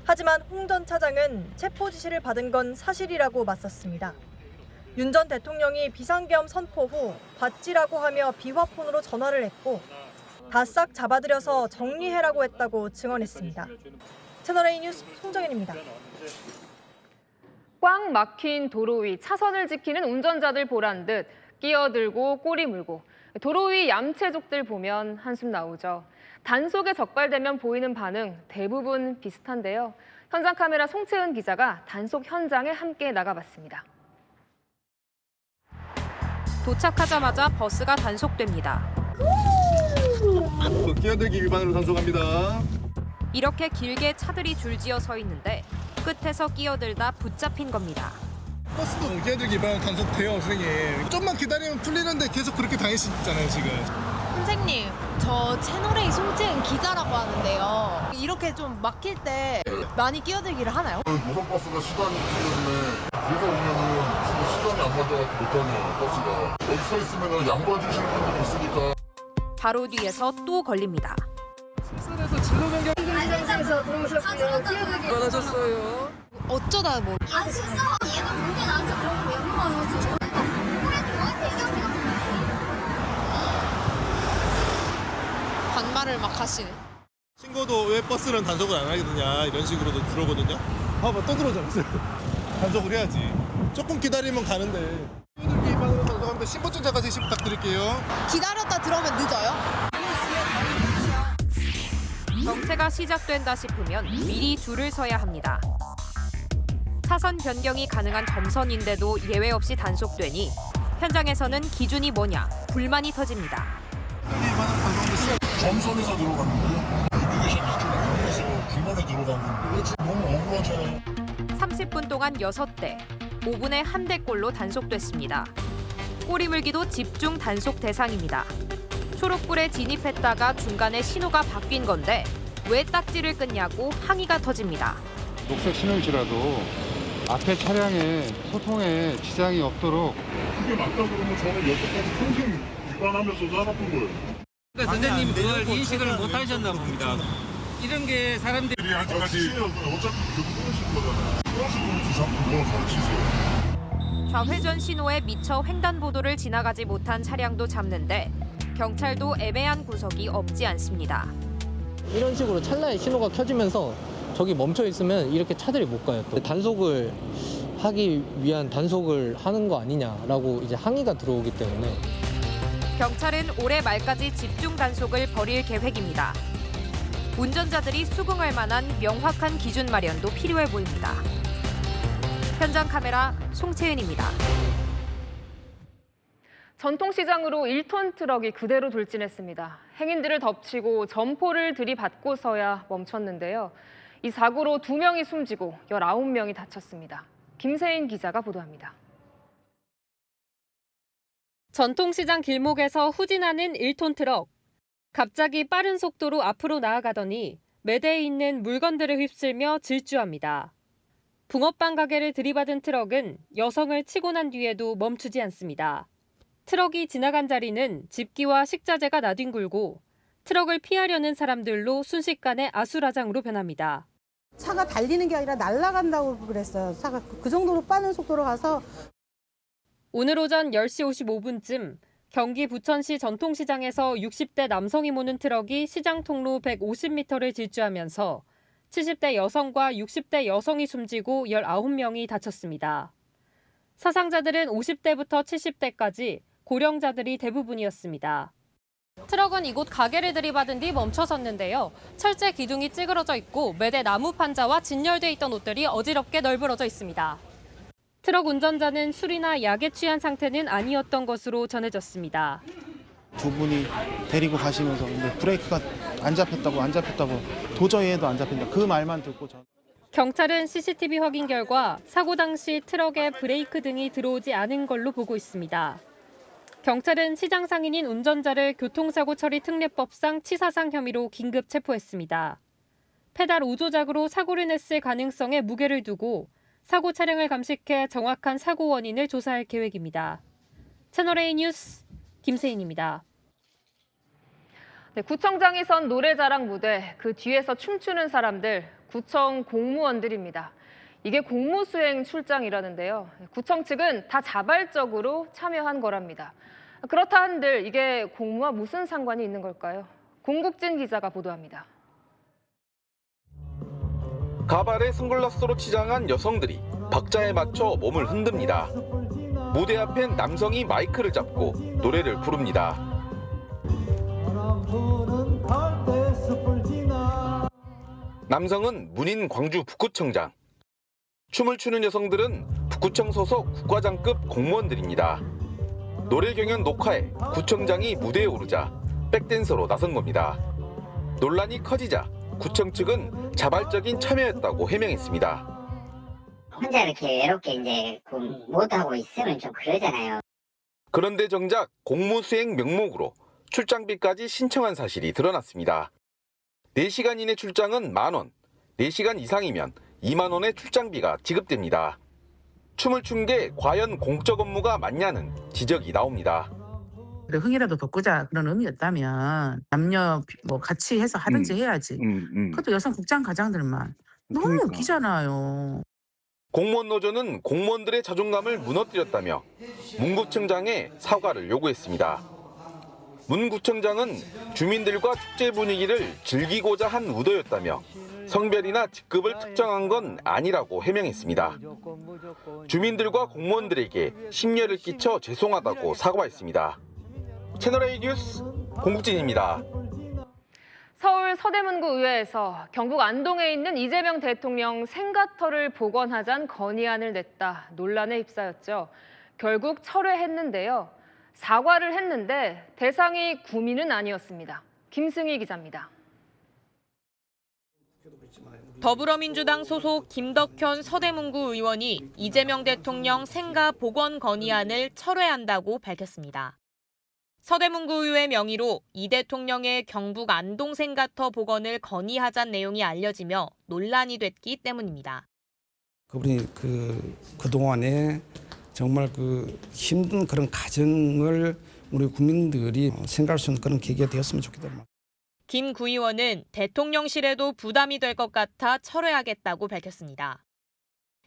하지만 홍 전 차장은 체포 지시를 받은 건 사실이라고 맞섰습니다. 윤 전 대통령이 비상계엄 선포 후 받지라고 하며 비화폰으로 전화를 했고 다 싹 잡아들여서 정리해라고 했다고 증언했습니다. 채널A 뉴스 송정현입니다. 꽉 막힌 도로 위 차선을 지키는 운전자들 보란 듯 끼어들고 꼬리 물고 도로 위 얌체족들 보면 한숨 나오죠. 단속에 적발되면 보이는 반응 대부분 비슷한데요. 현장 카메라 송채은 기자가 단속 현장에 함께 나가봤습니다. 도착하자마자 버스가 단속됩니다. 끼어들기 위반으로 단속합니다. 이렇게 길게 차들이 줄지어 서 있는데 끝에서 끼어들다 붙잡힌 겁니다. 버스도 끼어들기 위반으로 단속돼요, 선생님. 좀만 기다리면 풀리는데 계속 그렇게 다니시잖아요, 지금. 선생님, 저 채널A 송채은 기자라고 하는데요. 이렇게 좀 막힐 때 많이 끼어들기를 하나요? 노선버스가 시간이 틀렸네. 그래서 오면은 시간이 안 맞아가지고 못하네요, 버스가. 여기 서 있으면은 양보해 주시는 분들이 있으니까. 바로 뒤에서 또 걸립니다. 실선에서 진로 변경 현장에서 들어오셨고요. 끼어들기 많아졌어요. 어쩌다 뭐. 아 진짜 얘가 문제 나한테 그러고 왜 물어요? 반말을 막 하시네. 신고도 왜 버스는 단속을 안 하겠느냐 이런 식으로도 들어오거든요. 봐봐 또 들어오잖아. 단속을 해야지. 조금 기다리면 가는데. 끼어들기 위반으로 단속합니다. 신분증자가 제시 부탁드릴게요. 기다렸다 들어오면 늦어요? 정체가 시작된다 싶으면 미리 줄을 서야 합니다. 차선 변경이 가능한 점선인데도 예외 없이 단속되니 현장에서는 기준이 뭐냐 불만이 터집니다. 점선에서 들어갔는데요. 이미그레이션 이쪽에서 중간에 들어갔는데 너무 억울하잖아요. 30분 동안 6대, 5분에 1대꼴로 단속됐습니다. 꼬리 물기도 집중 단속 대상입니다. 초록불에 진입했다가 중간에 신호가 바뀐 건데 왜 딱지를 끊냐고 항의가 터집니다. 녹색 신호일지라도 앞에 차량에 소통에 지장이 없도록 그게 맞다 그러면 저는 여태까지 평생 위반하면서 살았던 거예요. 그러니까 선생님 그걸 인식을 못 하셨나 봅니다. 이런 게 사람들이 아직까지 어차피 계속 끊으실 거잖아요. 끊으시면 자꾸 뭘 가르치세요. 좌회전 신호에 미처 횡단보도를 지나가지 못한 차량도 잡는데 경찰도 애매한 구석이 없지 않습니다. 이런 식으로 찰나에 신호가 켜지면서 저기 멈춰 있으면 이렇게 차들이 못 가요. 또 단속을 하기 위한 단속을 하는 거 아니냐라고 이제 항의가 들어오기 때문에 경찰은 올해 말까지 집중 단속을 벌일 계획입니다. 운전자들이 수긍할 만한 명확한 기준 마련도 필요해 보입니다. 현장 카메라 송채은입니다. 전통시장으로 1톤 트럭이 그대로 돌진했습니다. 행인들을 덮치고 점포를 들이받고서야 멈췄는데요. 이 사고로 2명이 숨지고 19명이 다쳤습니다. 김세인 기자가 보도합니다. 전통시장 길목에서 후진하는 1톤 트럭. 갑자기 빠른 속도로 앞으로 나아가더니 매대에 있는 물건들을 휩쓸며 질주합니다. 붕어빵 가게를 들이받은 트럭은 여성을 치고 난 뒤에도 멈추지 않습니다. 트럭이 지나간 자리는 집기와 식자재가 나뒹굴고 트럭을 피하려는 사람들로 순식간에 아수라장으로 변합니다. 차가 달리는 게 아니라 날아간다고 그랬어요. 차가 그 정도로 빠른 속도로 가서. 오늘 오전 10시 55분쯤 경기 부천시 전통시장에서 60대 남성이 모는 트럭이 시장 통로 150m를 질주하면서 70대 여성과 60대 여성이 숨지고 19명이 다쳤습니다. 사상자들은 50대부터 70대까지 고령자들이 대부분이었습니다. 트럭은 이곳 가게를 들이받은 뒤 멈춰섰는데요. 철제 기둥이 찌그러져 있고 매대 나무 판자와 진열돼 있던 옷들이 어지럽게 널브러져 있습니다. 트럭 운전자는 술이나 약에 취한 상태는 아니었던 것으로 전해졌습니다. 두 분이 데리고 가시면서 근데 브레이크가 안 잡혔다고 도저히 해도 안 잡힌다. 그 말만 듣고 경찰은 CCTV 확인 결과 사고 당시 트럭에 브레이크 등이 들어오지 않은 걸로 보고 있습니다. 경찰은 시장 상인인 운전자를 교통사고 처리 특례법상 치사상 혐의로 긴급 체포했습니다. 페달 우조작으로 사고를 냈을 가능성에 무게를 두고 사고 차량을 감식해 정확한 사고 원인을 조사할 계획입니다. 채널A 뉴스 김세인입니다. 네, 구청장이 선 노래자랑 무대, 그 뒤에서 춤추는 사람들, 구청 공무원들입니다. 이게 공무수행 출장이라는데요. 구청 측은 다 자발적으로 참여한 거랍니다. 그렇다 한들 이게 공무와 무슨 상관이 있는 걸까요? 공국진 기자가 보도합니다. 가발에 선글라스로 치장한 여성들이 박자에 맞춰 몸을 흔듭니다. 무대 앞엔 남성이 마이크를 잡고 노래를 부릅니다. 남성은 문인 광주 북구청장. 춤을 추는 여성들은 북구청 소속 국과장급 공무원들입니다. 노래 경연 녹화에 구청장이 무대에 오르자 백댄서로 나선 겁니다. 논란이 커지자 구청 측은 자발적인 참여였다고 해명했습니다. 혼자 이렇게 외롭게 이제 못하고 있으면 좀 그러잖아요. 그런데 정작 공무수행 명목으로 출장비까지 신청한 사실이 드러났습니다. 4시간 이내 출장은 10,000원, 4시간 이상이면 2만 원의 출장비가 지급됩니다. 춤을 춘 게 과연 공적 업무가 맞냐는 지적이 나옵니다. 흥이라도 돋구자 그런 의미였다면 남녀 같이 해서 하든지 해야지. 그것도 여성 국장 과장들만 너무 웃기잖아요. 공무원 노조는 공무원들의 자존감을 무너뜨렸다며 문구청장에 사과를 요구했습니다. 문 구청장은 주민들과 축제 분위기를 즐기고자 한 의도였다며 성별이나 직급을 특정한 건 아니라고 해명했습니다. 주민들과 공무원들에게 심려를 끼쳐 죄송하다고 사과했습니다. 채널A 뉴스 공국진입니다. 서울 서대문구 의회에서 경북 안동에 있는 이재명 대통령 생가터를 복원하자는 건의안을 냈다 논란에 휩싸였죠. 결국 철회했는데요. 사과를 했는데 대상이 구민은 아니었습니다. 김승희 기자입니다. 더불어민주당 소속 김덕현 서대문구 의원이 이재명 대통령 생가 복원 건의안을 철회한다고 밝혔습니다. 서대문구 의회 명의로 이 대통령의 경북 안동 생가터 복원을 건의하자는 내용이 알려지며 논란이 됐기 때문입니다. 그분이 그동안에 정말 힘든 그런 가정을 우리 국민들이 생각할 수 있는 그런 계기가 되었으면 좋겠다. 김 구의원은 대통령실에도 부담이 될 것 같아 철회하겠다고 밝혔습니다.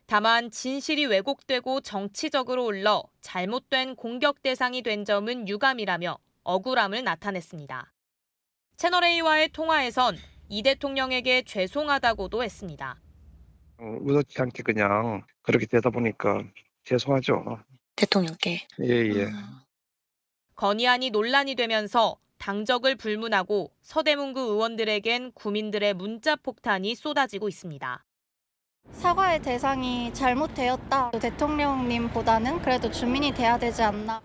다만 진실이 왜곡되고 정치적으로 흘러 잘못된 공격 대상이 된 점은 유감이라며 억울함을 나타냈습니다. 채널A와의 통화에선 이 대통령에게 죄송하다고도 했습니다. 의도치 않게 그냥 그렇게 되다 보니까 죄송하죠. 대통령께? 예. 건의안이 논란이 되면서 당적을 불문하고 서대문구 의원들에겐 구민들의 문자 폭탄이 쏟아지고 있습니다. 사과의 대상이 잘못되었다. 대통령님보다는 그래도 주민이 돼야 되지 않나.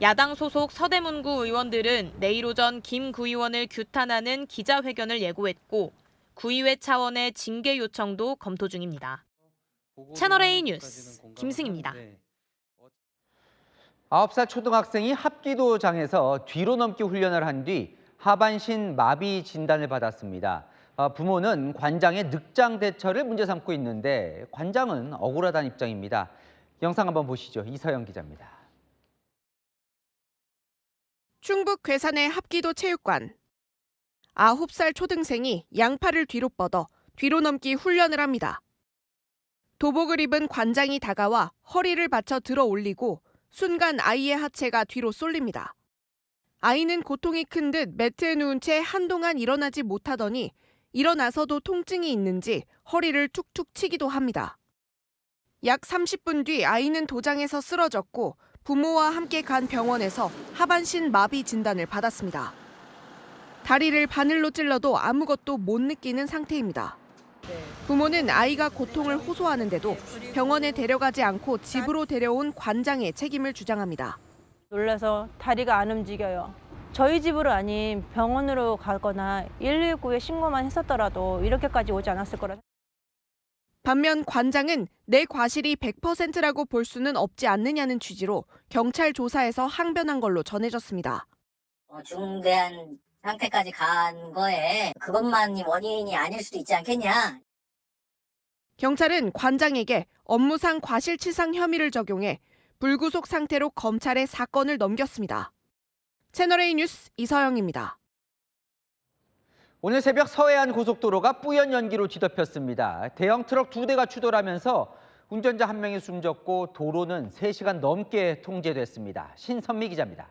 야당 소속 서대문구 의원들은 내일 오전 김 구의원을 규탄하는 기자회견을 예고했고 구의회 차원의 징계 요청도 검토 중입니다. 채널A 뉴스 김승입니다. 9살 초등학생이 합기도장에서 뒤로 넘기 훈련을 한 뒤 하반신 마비 진단을 받았습니다. 부모는 관장의 늑장 대처를 문제 삼고 있는데 관장은 억울하다는 입장입니다. 영상 한번 보시죠. 이서영 기자입니다. 충북 괴산의 합기도 체육관. 9살 초등생이 양팔을 뒤로 뻗어 뒤로 넘기 훈련을 합니다. 도복을 입은 관장이 다가와 허리를 받쳐 들어 올리고 순간 아이의 하체가 뒤로 쏠립니다. 아이는 고통이 큰 듯 매트에 누운 채 한동안 일어나지 못하더니 일어나서도 통증이 있는지 허리를 툭툭 치기도 합니다. 약 30분 뒤 아이는 도장에서 쓰러졌고 부모와 함께 간 병원에서 하반신 마비 진단을 받았습니다. 다리를 바늘로 찔러도 아무것도 못 느끼는 상태입니다. 부모는 아이가 고통을 호소하는데도 병원에 데려가지 않고 집으로 데려온 관장의 책임을 주장합니다. 놀라서 다리가 안 움직여요. 저희 집으로 아닌 병원으로 가거나 119에 신고만 했었더라도 이렇게까지 오지 않았을 거라. 반면 관장은 내 과실이 100%라고 볼 수는 없지 않느냐는 취지로 경찰 조사에서 항변한 걸로 전해졌습니다. 중대한 상태까지 간 거에 그것만이 원인이 아닐 수도 있지 않겠냐. 경찰은 관장에게 업무상 과실치상 혐의를 적용해 불구속 상태로 검찰에 사건을 넘겼습니다. 채널A 뉴스 이서영입니다. 오늘 새벽 서해안 고속도로가 뿌연 연기로 뒤덮였습니다. 대형 트럭 2대가 추돌하면서 운전자 1명이 숨졌고 도로는 3시간 넘게 통제됐습니다. 신선미 기자입니다.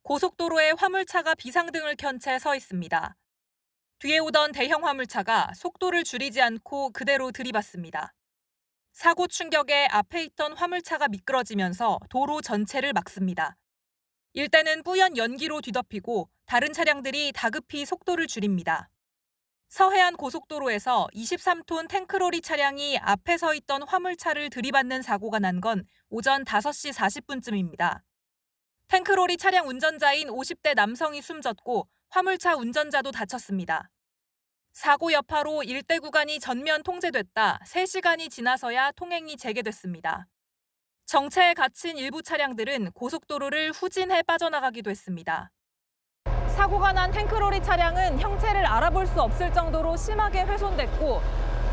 고속도로에 화물차가 비상등을 켠 채 서 있습니다. 뒤에 오던 대형 화물차가 속도를 줄이지 않고 그대로 들이받습니다. 사고 충격에 앞에 있던 화물차가 미끄러지면서 도로 전체를 막습니다. 일대는 뿌연 연기로 뒤덮이고 다른 차량들이 다급히 속도를 줄입니다. 서해안 고속도로에서 23톤 탱크로리 차량이 앞에 서 있던 화물차를 들이받는 사고가 난 건 오전 5시 40분쯤입니다. 탱크로리 차량 운전자인 50대 남성이 숨졌고 화물차 운전자도 다쳤습니다. 사고 여파로 일대 구간이 전면 통제됐다 3시간이 지나서야 통행이 재개됐습니다. 정체에 갇힌 일부 차량들은 고속도로를 후진해 빠져나가기도 했습니다. 사고가 난 탱크로리 차량은 형체를 알아볼 수 없을 정도로 심하게 훼손됐고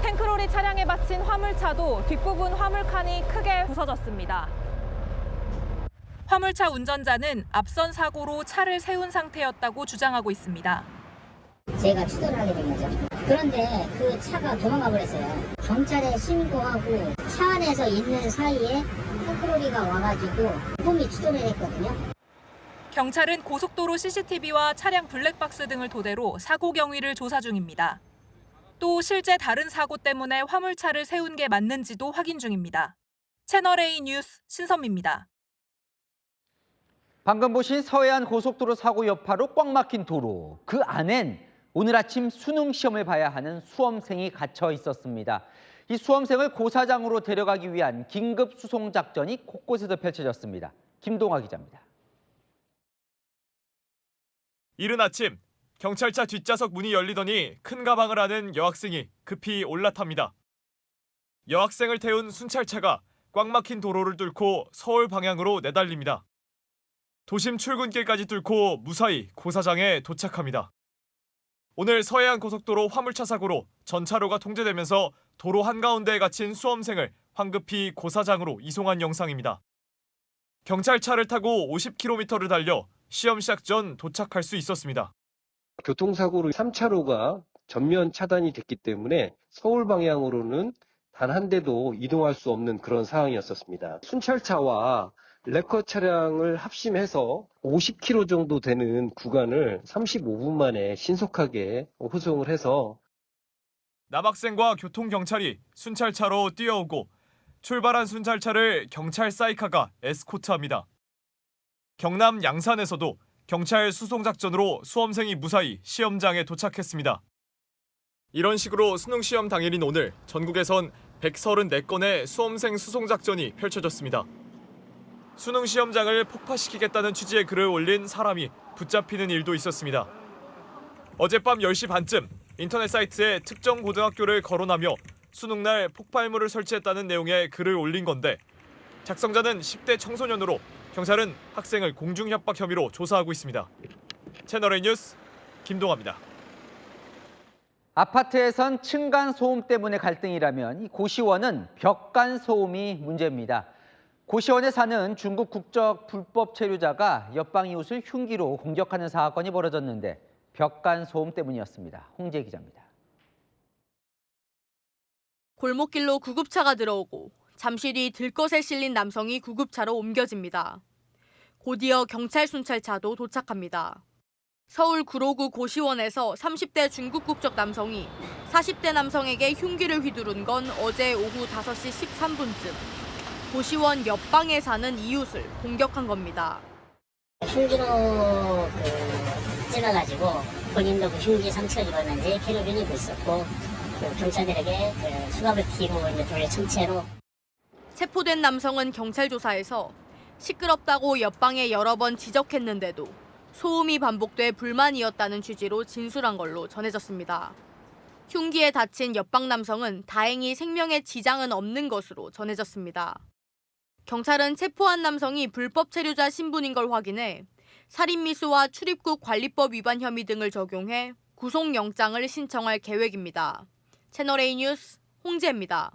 탱크로리 차량에 받친 화물차도 뒷부분 화물칸이 크게 부서졌습니다. 화물차 운전자는 앞선 사고로 차를 세운 상태였다고 주장하고 있습니다. 제가 추돌을 하게 된 거죠. 그런데 그 차가 도망가 버렸어요. 경찰에 신고하고 차 안에서 있는 사이에 탱크로리가 와가지고 홈이 추돌을 했거든요. 경찰은 고속도로 CCTV와 차량 블랙박스 등을 토대로 사고 경위를 조사 중입니다. 또 실제 다른 사고 때문에 화물차를 세운 게 맞는지도 확인 중입니다. 채널A 뉴스 신선미입니다. 방금 보신 서해안 고속도로 사고 여파로 꽉 막힌 도로. 그 안엔 오늘 아침 수능 시험을 봐야 하는 수험생이 갇혀 있었습니다. 이 수험생을 고사장으로 데려가기 위한 긴급 수송 작전이 곳곳에서 펼쳐졌습니다. 김동아 기자입니다. 이른 아침 경찰차 뒷좌석 문이 열리더니 큰 가방을 안은 여학생이 급히 올라탑니다. 여학생을 태운 순찰차가 꽉 막힌 도로를 뚫고 서울 방향으로 내달립니다. 도심 출근길까지 뚫고 무사히 고사장에 도착합니다. 오늘 서해안 고속도로 화물차 사고로 전차로가 통제되면서 도로 한가운데에 갇힌 수험생을 황급히 고사장으로 이송한 영상입니다. 경찰차를 타고 50km를 달려 시험 시작 전 도착할 수 있었습니다. 교통사고로 3차로가 전면 차단이 됐기 때문에 서울 방향으로는 단 한 대도 이동할 수 없는 그런 상황이었습니다. 순찰차와 레커 차량을 합심해서 50km 정도 되는 구간을 35분 만에 신속하게 호송을 해서 남학생과 교통경찰이 순찰차로 뛰어오고 출발한 순찰차를 경찰 사이카가 에스코트합니다. 경남 양산에서도 경찰 수송작전으로 수험생이 무사히 시험장에 도착했습니다. 이런 식으로 수능시험 당일인 오늘 전국에선 134건의 수험생 수송작전이 펼쳐졌습니다. 수능시험장을 폭파시키겠다는 취지의 글을 올린 사람이 붙잡히는 일도 있었습니다. 어젯밤 10시 반쯤 인터넷 사이트에 특정 고등학교를 거론하며 수능날 폭발물을 설치했다는 내용의 글을 올린 건데 작성자는 10대 청소년으로 경찰은 학생을 공중협박 혐의로 조사하고 있습니다. 채널A 뉴스 김동아입니다. 아파트에선 층간소음 때문에 갈등이라면 이 고시원은 벽간소음이 문제입니다. 고시원에 사는 중국 국적 불법 체류자가 옆방 이웃을 흉기로 공격하는 사건이 벌어졌는데 벽간소음 때문이었습니다. 홍재 기자입니다. 골목길로 구급차가 들어오고 잠시 뒤 들것에 실린 남성이 구급차로 옮겨집니다. 곧이어 경찰 순찰차도 도착합니다. 서울 구로구 고시원에서 30대 중국 국적 남성이 40대 남성에게 흉기를 휘두른 건 어제 오후 5시 13분쯤. 고시원 옆방에 사는 이웃을 공격한 겁니다. 흉기로 찔러가지고 본인도 그 흉기 상처 입었는지 피를 흘리고 있었고 경찰들에게 수갑을 끼고 이제 돌려친 채로. 체포된 남성은 경찰 조사에서 시끄럽다고 옆방에 여러 번 지적했는데도 소음이 반복돼 불만이었다는 취지로 진술한 걸로 전해졌습니다. 흉기에 다친 옆방 남성은 다행히 생명에 지장은 없는 것으로 전해졌습니다. 경찰은 체포한 남성이 불법 체류자 신분인 걸 확인해 살인미수와 출입국 관리법 위반 혐의 등을 적용해 구속영장을 신청할 계획입니다. 채널A 뉴스 홍재입니다.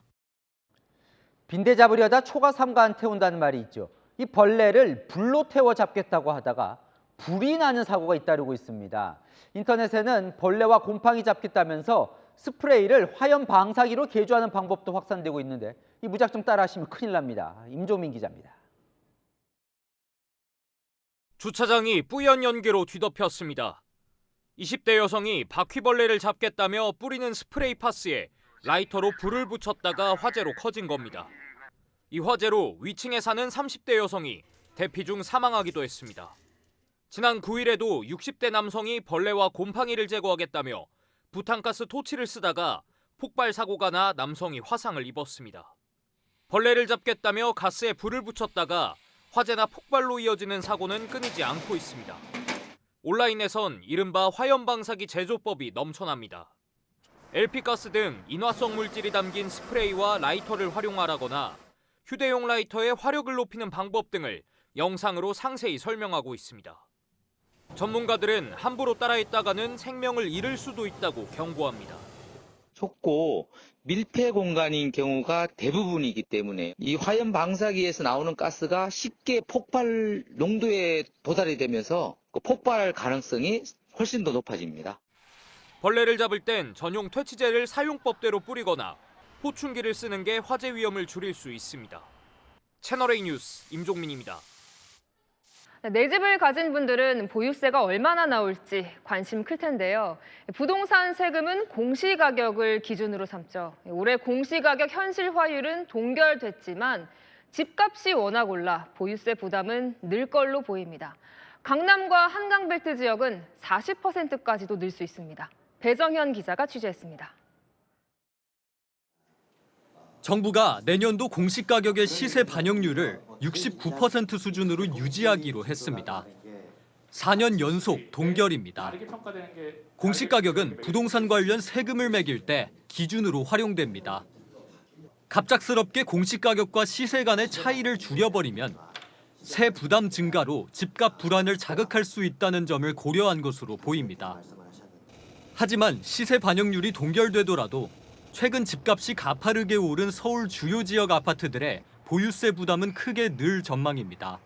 빈대 잡으려다 초가 삼간 태운다는 말이 있죠. 이 벌레를 불로 태워 잡겠다고 하다가 불이 나는 사고가 잇따르고 있습니다. 인터넷에는 벌레와 곰팡이 잡겠다면서 스프레이를 화염 방사기로 개조하는 방법도 확산되고 있는데 이 무작정 따라하시면 큰일 납니다. 임종민 기자입니다. 주차장이 뿌연 연기로 뒤덮였습니다. 20대 여성이 바퀴벌레를 잡겠다며 뿌리는 스프레이 파스에 라이터로 불을 붙였다가 화재로 커진 겁니다. 이 화재로 위층에 사는 30대 여성이 대피 중 사망하기도 했습니다. 지난 9일에도 60대 남성이 벌레와 곰팡이를 제거하겠다며 부탄가스 토치를 쓰다가 폭발 사고가 나 남성이 화상을 입었습니다. 벌레를 잡겠다며 가스에 불을 붙였다가 화재나 폭발로 이어지는 사고는 끊이지 않고 있습니다. 온라인에선 이른바 화염방사기 제조법이 넘쳐납니다. LP가스 등 인화성 물질이 담긴 스프레이와 라이터를 활용하라거나 휴대용 라이터의 화력을 높이는 방법 등을 영상으로 상세히 설명하고 있습니다. 전문가들은 함부로 따라했다가는 생명을 잃을 수도 있다고 경고합니다. 좁고 밀폐 공간인 경우가 대부분이기 때문에 이 화염 방사기에서 나오는 가스가 쉽게 폭발 농도에 도달이 되면서 그 폭발 가능성이 훨씬 더 높아집니다. 벌레를 잡을 땐 전용 퇴치제를 사용법대로 뿌리거나 포충기를 쓰는 게 화재 위험을 줄일 수 있습니다. 채널A 뉴스 임종민입니다. 내 집을 가진 분들은 보유세가 얼마나 나올지 관심 클 텐데요. 부동산 세금은 공시가격을 기준으로 삼죠. 올해 공시가격 현실화율은 동결됐지만 집값이 워낙 올라 보유세 부담은 늘 걸로 보입니다. 강남과 한강벨트 지역은 40%까지도 늘 수 있습니다. 배정현 기자가 취재했습니다. 정부가 내년도 공시가격의 시세 반영률을 69% 수준으로 유지하기로 했습니다. 4년 연속 동결입니다. 공시가격은 부동산 관련 세금을 매길 때 기준으로 활용됩니다. 갑작스럽게 공시가격과 시세 간의 차이를 줄여버리면 세 부담 증가로 집값 불안을 자극할 수 있다는 점을 고려한 것으로 보입니다. 하지만 시세 반영률이 동결되더라도 최근 집값이 가파르게 오른 서울 주요 지역 아파트들의 보유세 부담은 크게 늘 전망입니다.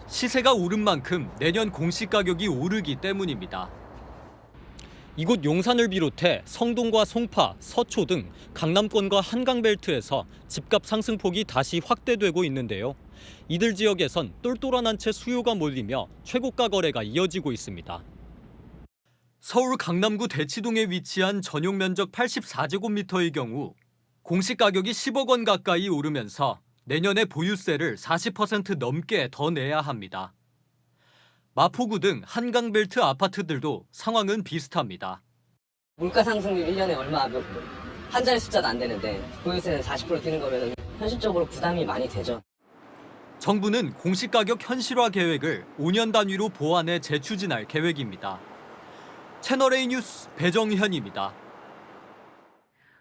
시세가 오른 만큼 내년 공시가격이 오르기 때문입니다. 이곳 용산을 비롯해 성동과 송파, 서초 등 강남권과 한강벨트에서 집값 상승폭이 다시 확대되고 있는데요. 이들 지역에선 똘똘한 한 채 수요가 몰리며 최고가 거래가 이어지고 있습니다. 서울 강남구 대치동에 위치한 전용 면적 84제곱미터의 경우 공시 가격이 10억 원 가까이 오르면서 내년에 보유세를 40% 넘게 더 내야 합니다. 마포구 등 한강벨트 아파트들도 상황은 비슷합니다. 물가 상승률 1년에 얼마 한 자리 숫자도 안 되는데 보유세는 40% 뛰는 거면 현실적으로 부담이 많이 되죠. 정부는 공시가격 현실화 계획을 5년 단위로 보완해 재추진할 계획입니다. 채널A 뉴스 배정현입니다.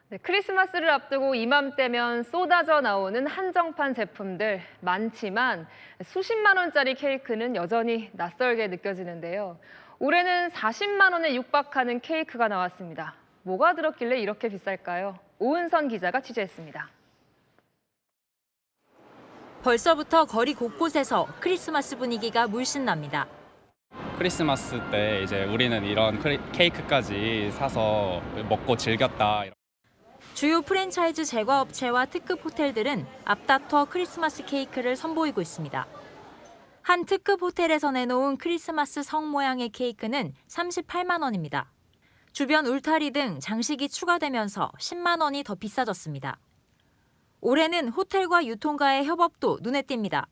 네, 크리스마스를 앞두고 이맘때면 쏟아져 나오는 한정판 제품들 많지만 수십만 원짜리 케이크는 여전히 낯설게 느껴지는데요. 올해는 40만 원에 육박하는 케이크가 나왔습니다. 뭐가 들었길래 이렇게 비쌀까요? 오은선 기자가 취재했습니다. 벌써부터 거리 곳곳에서 크리스마스 분위기가 물씬 납니다. 크리스마스 때 이제 우리는 이런 케이크까지 사서 먹고 즐겼다. 주요 프랜차이즈 제과업체와 특급 호텔들은 앞다퉈 크리스마스 케이크를 선보이고 있습니다. 한 특급 호텔에서 내놓은 크리스마스 성 모양의 케이크는 38만 원입니다. 주변 울타리 등 장식이 추가되면서 10만 원이 더 비싸졌습니다. 올해는 호텔과 유통가의 협업도 눈에 띕니다.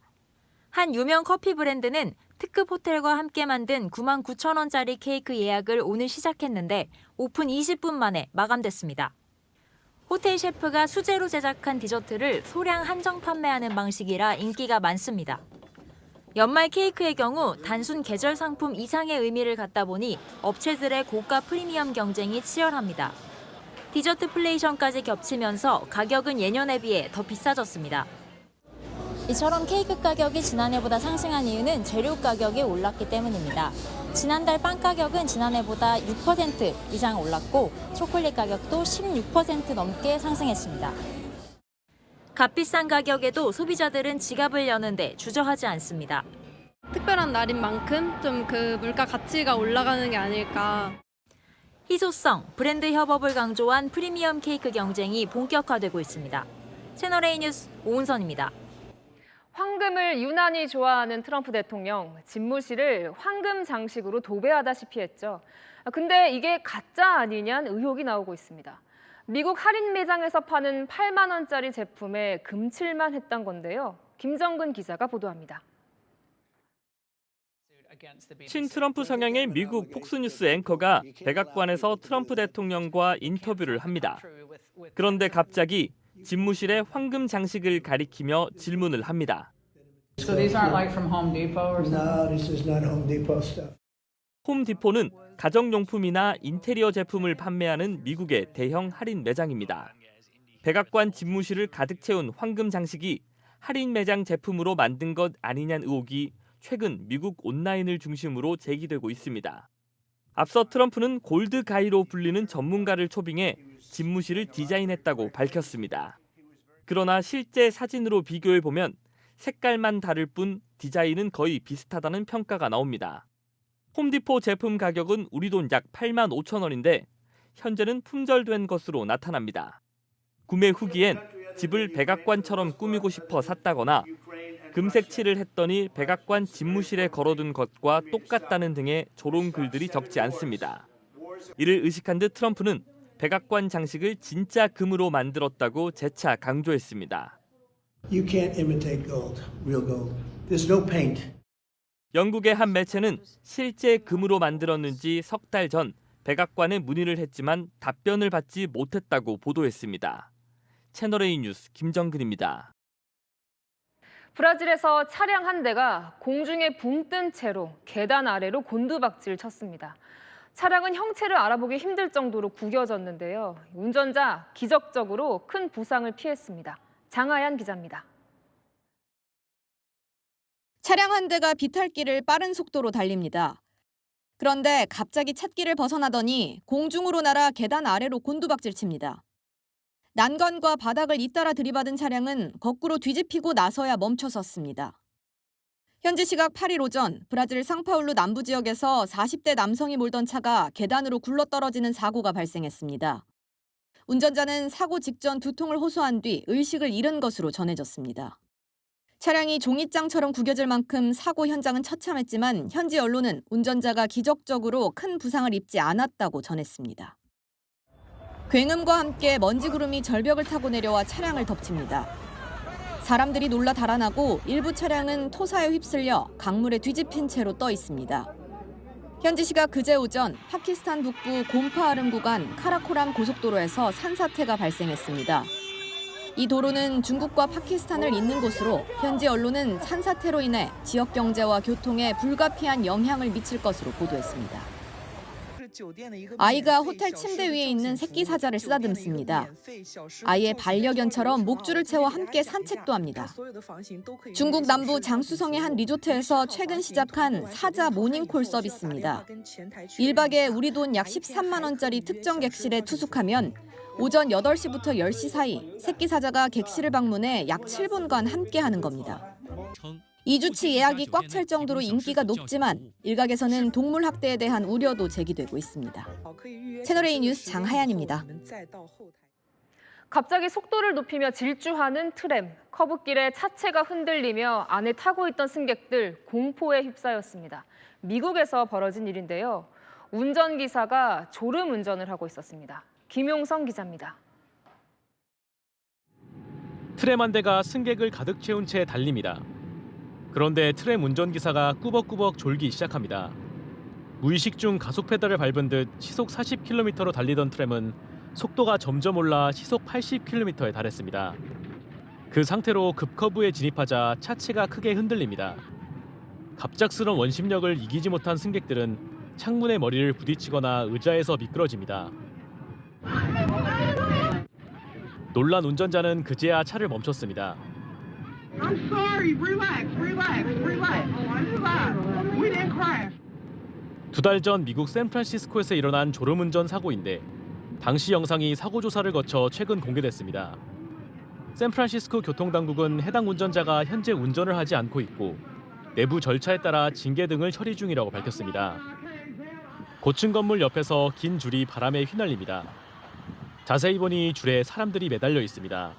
한 유명 커피 브랜드는 특급 호텔과 함께 만든 9만 9천 원짜리 케이크 예약을 오늘 시작했는데 오픈 20분 만에 마감됐습니다. 호텔 셰프가 수제로 제작한 디저트를 소량 한정 판매하는 방식이라 인기가 많습니다. 연말 케이크의 경우 단순 계절 상품 이상의 의미를 갖다 보니 업체들의 고가 프리미엄 경쟁이 치열합니다. 디저트 플레이션까지 겹치면서 가격은 예년에 비해 더 비싸졌습니다. 이처럼 케이크 가격이 지난해보다 상승한 이유는 재료 가격이 올랐기 때문입니다. 지난달 빵 가격은 지난해보다 6% 이상 올랐고 초콜릿 가격도 16% 넘게 상승했습니다. 값비싼 가격에도 소비자들은 지갑을 여는데 주저하지 않습니다. 특별한 날인 만큼 좀 그 물가 가치가 올라가는 게 아닐까. 희소성, 브랜드 협업을 강조한 프리미엄 케이크 경쟁이 본격화되고 있습니다. 채널A 뉴스 오은선입니다. 황금을 유난히 좋아하는 트럼프 대통령, 집무실을 황금 장식으로 도배하다시피 했죠. 근데 이게 가짜 아니냐는 의혹이 나오고 있습니다. 미국 할인 매장에서 파는 8만 원짜리 제품에 금칠만 했던 건데요. 김정근 기자가 보도합니다. 친트럼프 성향의 미국 폭스뉴스 앵커가 백악관에서 트럼프 대통령과 인터뷰를 합니다. 그런데 갑자기 집무실에 황금 장식을 가리키며 질문을 합니다. So these aren't like from Home Depot or something? No, this is not Home Depot stuff. 홈디포는 가정용품이나 인테리어 제품을 판매하는 미국의 대형 할인 매장입니다. 백악관 집무실을 가득 채운 황금 장식이 할인 매장 제품으로 만든 것 아니냐는 의혹이 최근 미국 온라인을 중심으로 제기되고 있습니다. 앞서 트럼프는 골드 가이로 불리는 전문가를 초빙해 집무실을 디자인했다고 밝혔습니다. 그러나 실제 사진으로 비교해보면 색깔만 다를 뿐 디자인은 거의 비슷하다는 평가가 나옵니다. 홈디포 제품 가격은 우리 돈 약 8만 5천 원인데 현재는 품절된 것으로 나타납니다. 구매 후기엔 집을 백악관처럼 꾸미고 싶어 샀다거나 금색 칠을 했더니 백악관 집무실에 걸어둔 것과 똑같다는 등의 조롱 글들이 적지 않습니다. 이를 의식한 듯 트럼프는 백악관 장식을 진짜 금으로 만들었다고 재차 강조했습니다. You can't imitate gold, real gold. There's no paint. 영국의 한 매체는 실제 금으로 만들었는지 석 달 전 백악관에 문의를 했지만 답변을 받지 못했다고 보도했습니다. 채널A 뉴스 김정근입니다. 브라질에서 차량 한 대가 공중에 붕 뜬 채로 계단 아래로 곤두박질 쳤습니다. 차량은 형체를 알아보기 힘들 정도로 구겨졌는데요. 운전자 기적적으로 큰 부상을 피했습니다. 장하얀 기자입니다. 차량 한 대가 비탈길을 빠른 속도로 달립니다. 그런데 갑자기 찻길을 벗어나더니 공중으로 날아 계단 아래로 곤두박질 칩니다. 난간과 바닥을 잇따라 들이받은 차량은 거꾸로 뒤집히고 나서야 멈춰섰습니다. 현지 시각 8일 오전 브라질 상파울루 남부 지역에서 40대 남성이 몰던 차가 계단으로 굴러떨어지는 사고가 발생했습니다. 운전자는 사고 직전 두통을 호소한 뒤 의식을 잃은 것으로 전해졌습니다. 차량이 종잇장처럼 구겨질 만큼 사고 현장은 처참했지만 현지 언론은 운전자가 기적적으로 큰 부상을 입지 않았다고 전했습니다. 굉음과 함께 먼지 구름이 절벽을 타고 내려와 차량을 덮칩니다. 사람들이 놀라 달아나고 일부 차량은 토사에 휩쓸려 강물에 뒤집힌 채로 떠 있습니다. 현지 시각 그제 오전 파키스탄 북부 곰파아름 구간 카라코람 고속도로에서 산사태가 발생했습니다. 이 도로는 중국과 파키스탄을 잇는 곳으로 현지 언론은 산사태로 인해 지역 경제와 교통에 불가피한 영향을 미칠 것으로 보도했습니다. 아이가 호텔 침대 위에 있는 새끼 사자를 쓰다듬습니다. 아이의 반려견처럼 목줄을 채워 함께 산책도 합니다. 중국 남부 장수성의 한 리조트에서 최근 시작한 사자 모닝콜 서비스입니다. 1박에 우리 돈 약 13만 원짜리 특정 객실에 투숙하면 오전 8시부터 10시 사이 새끼 사자가 객실을 방문해 약 7분간 함께하는 겁니다. 2주치 예약이 꽉 찰 정도로 인기가 높지만 일각에서는 동물 학대에 대한 우려도 제기되고 있습니다. 채널A 뉴스 장하연입니다. 갑자기 속도를 높이며 질주하는 트램. 커브길에 차체가 흔들리며 안에 타고 있던 승객들 공포에 휩싸였습니다. 미국에서 벌어진 일인데요. 운전기사가 졸음 운전을 하고 있었습니다. 김용성 기자입니다. 트램 한 대가 승객을 가득 채운 채 달립니다. 그런데 트램 운전기사가 꾸벅꾸벅 졸기 시작합니다. 무의식 중 가속 페달을 밟은 듯 시속 40km로 달리던 트램은 속도가 점점 올라 시속 80km에 달했습니다. 그 상태로 급커브에 진입하자 차체가 크게 흔들립니다. 갑작스런 원심력을 이기지 못한 승객들은 창문에 머리를 부딪히거나 의자에서 미끄러집니다. 놀란 운전자는 그제야 차를 멈췄습니다. I'm sorry. Relax. We didn't crash. 2달 전 미국 샌프란시스코에서 일어난 졸음운전 사고인데 당시 영상이 사고 조사를 거쳐 최근 공개됐습니다. 샌프란시스코 교통당국은 해당 운전자가 현재 운전을 하지 않고 있고 내부 절차에 따라 징계 등을 처리 중이라고 밝혔습니다. 고층 건물 옆에서 긴 줄이 바람에 휘날립니다. 자세히 보니 줄에 사람들이 매달려 있습니다.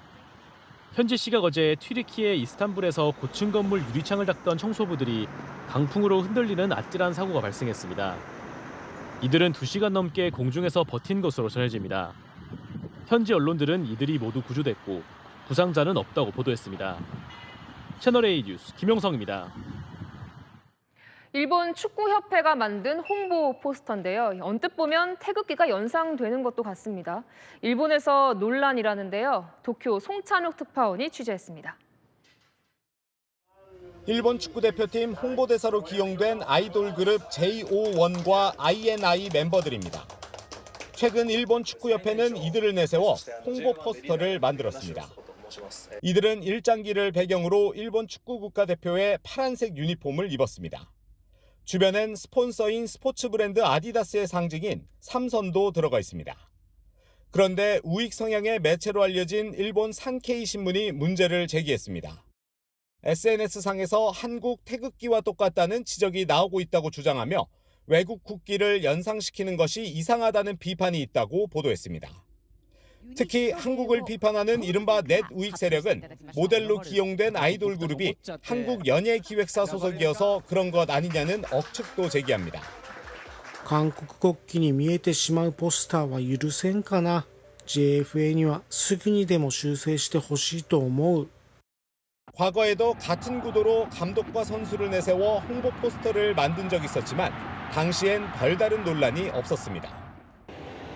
현지 시각 어제 튀르키예 이스탄불에서 고층 건물 유리창을 닦던 청소부들이 강풍으로 흔들리는 아찔한 사고가 발생했습니다. 이들은 2시간 넘게 공중에서 버틴 것으로 전해집니다. 현지 언론들은 이들이 모두 구조됐고 부상자는 없다고 보도했습니다. 채널A 뉴스 김용성입니다. 일본 축구협회가 만든 홍보 포스터인데요. 언뜻 보면 태극기가 연상되는 것도 같습니다. 일본에서 논란이라는데요. 도쿄 송찬욱 특파원이 취재했습니다. 일본 축구대표팀 홍보대사로 기용된 아이돌 그룹 JO1과 INI 멤버들입니다. 최근 일본 축구협회는 이들을 내세워 홍보 포스터를 만들었습니다. 이들은 일장기를 배경으로 일본 축구 국가대표의 파란색 유니폼을 입었습니다. 주변엔 스폰서인 스포츠 브랜드 아디다스의 상징인 삼선도 들어가 있습니다. 그런데 우익 성향의 매체로 알려진 일본 산케이 신문이 문제를 제기했습니다. SNS상에서 한국 태극기와 똑같다는 지적이 나오고 있다고 주장하며 외국 국기를 연상시키는 것이 이상하다는 비판이 있다고 보도했습니다. 특히 한국을 비판하는 이른바 넷 우익 세력은 모델로 기용된 아이돌 그룹이 한국 연예기획사 소속이어서 그런 것 아니냐는 억측도 제기합니다. 한국 국기に見えてしまうポスターは許せんかな。JFAにはすぐにでも修正してほしいと思う。 과거에도 같은 구도로 감독과 선수를 내세워 홍보 포스터를 만든 적이 있었지만 당시엔 별다른 논란이 없었습니다.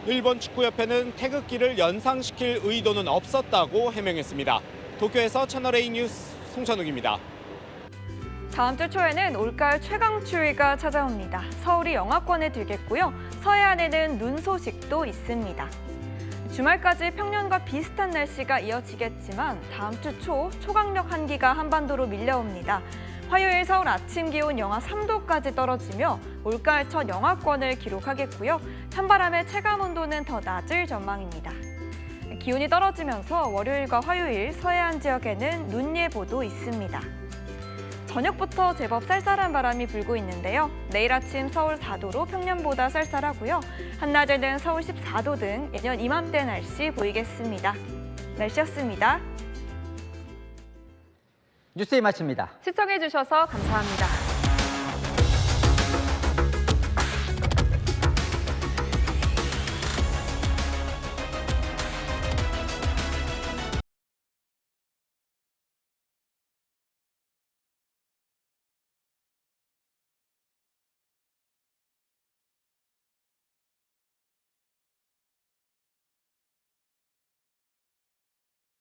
일본 축구협회는 태극기를 연상시킬 의도는 없었다고 해명했습니다. 도쿄에서 채널A 뉴스 송찬욱입니다. 다음 주 초에는 올가을 최강추위가 찾아옵니다. 서울이 영하권에 들겠고요. 서해안에는 눈 소식도 있습니다. 주말까지 평년과 비슷한 날씨가 이어지겠지만 다음 주 초강력 한기가 한반도로 밀려옵니다. 화요일 서울 아침 기온 영하 3도까지 떨어지며 올가을 첫 영하권을 기록하겠고요. 찬바람의 체감 온도는 더 낮을 전망입니다. 기온이 떨어지면서 월요일과 화요일 서해안 지역에는 눈 예보도 있습니다. 저녁부터 제법 쌀쌀한 바람이 불고 있는데요. 내일 아침 서울 4도로 평년보다 쌀쌀하고요. 한낮에는 서울 14도 등 예년 이맘때 날씨 보이겠습니다. 날씨였습니다. 뉴스에 마칩니다. 시청해주셔서 감사합니다.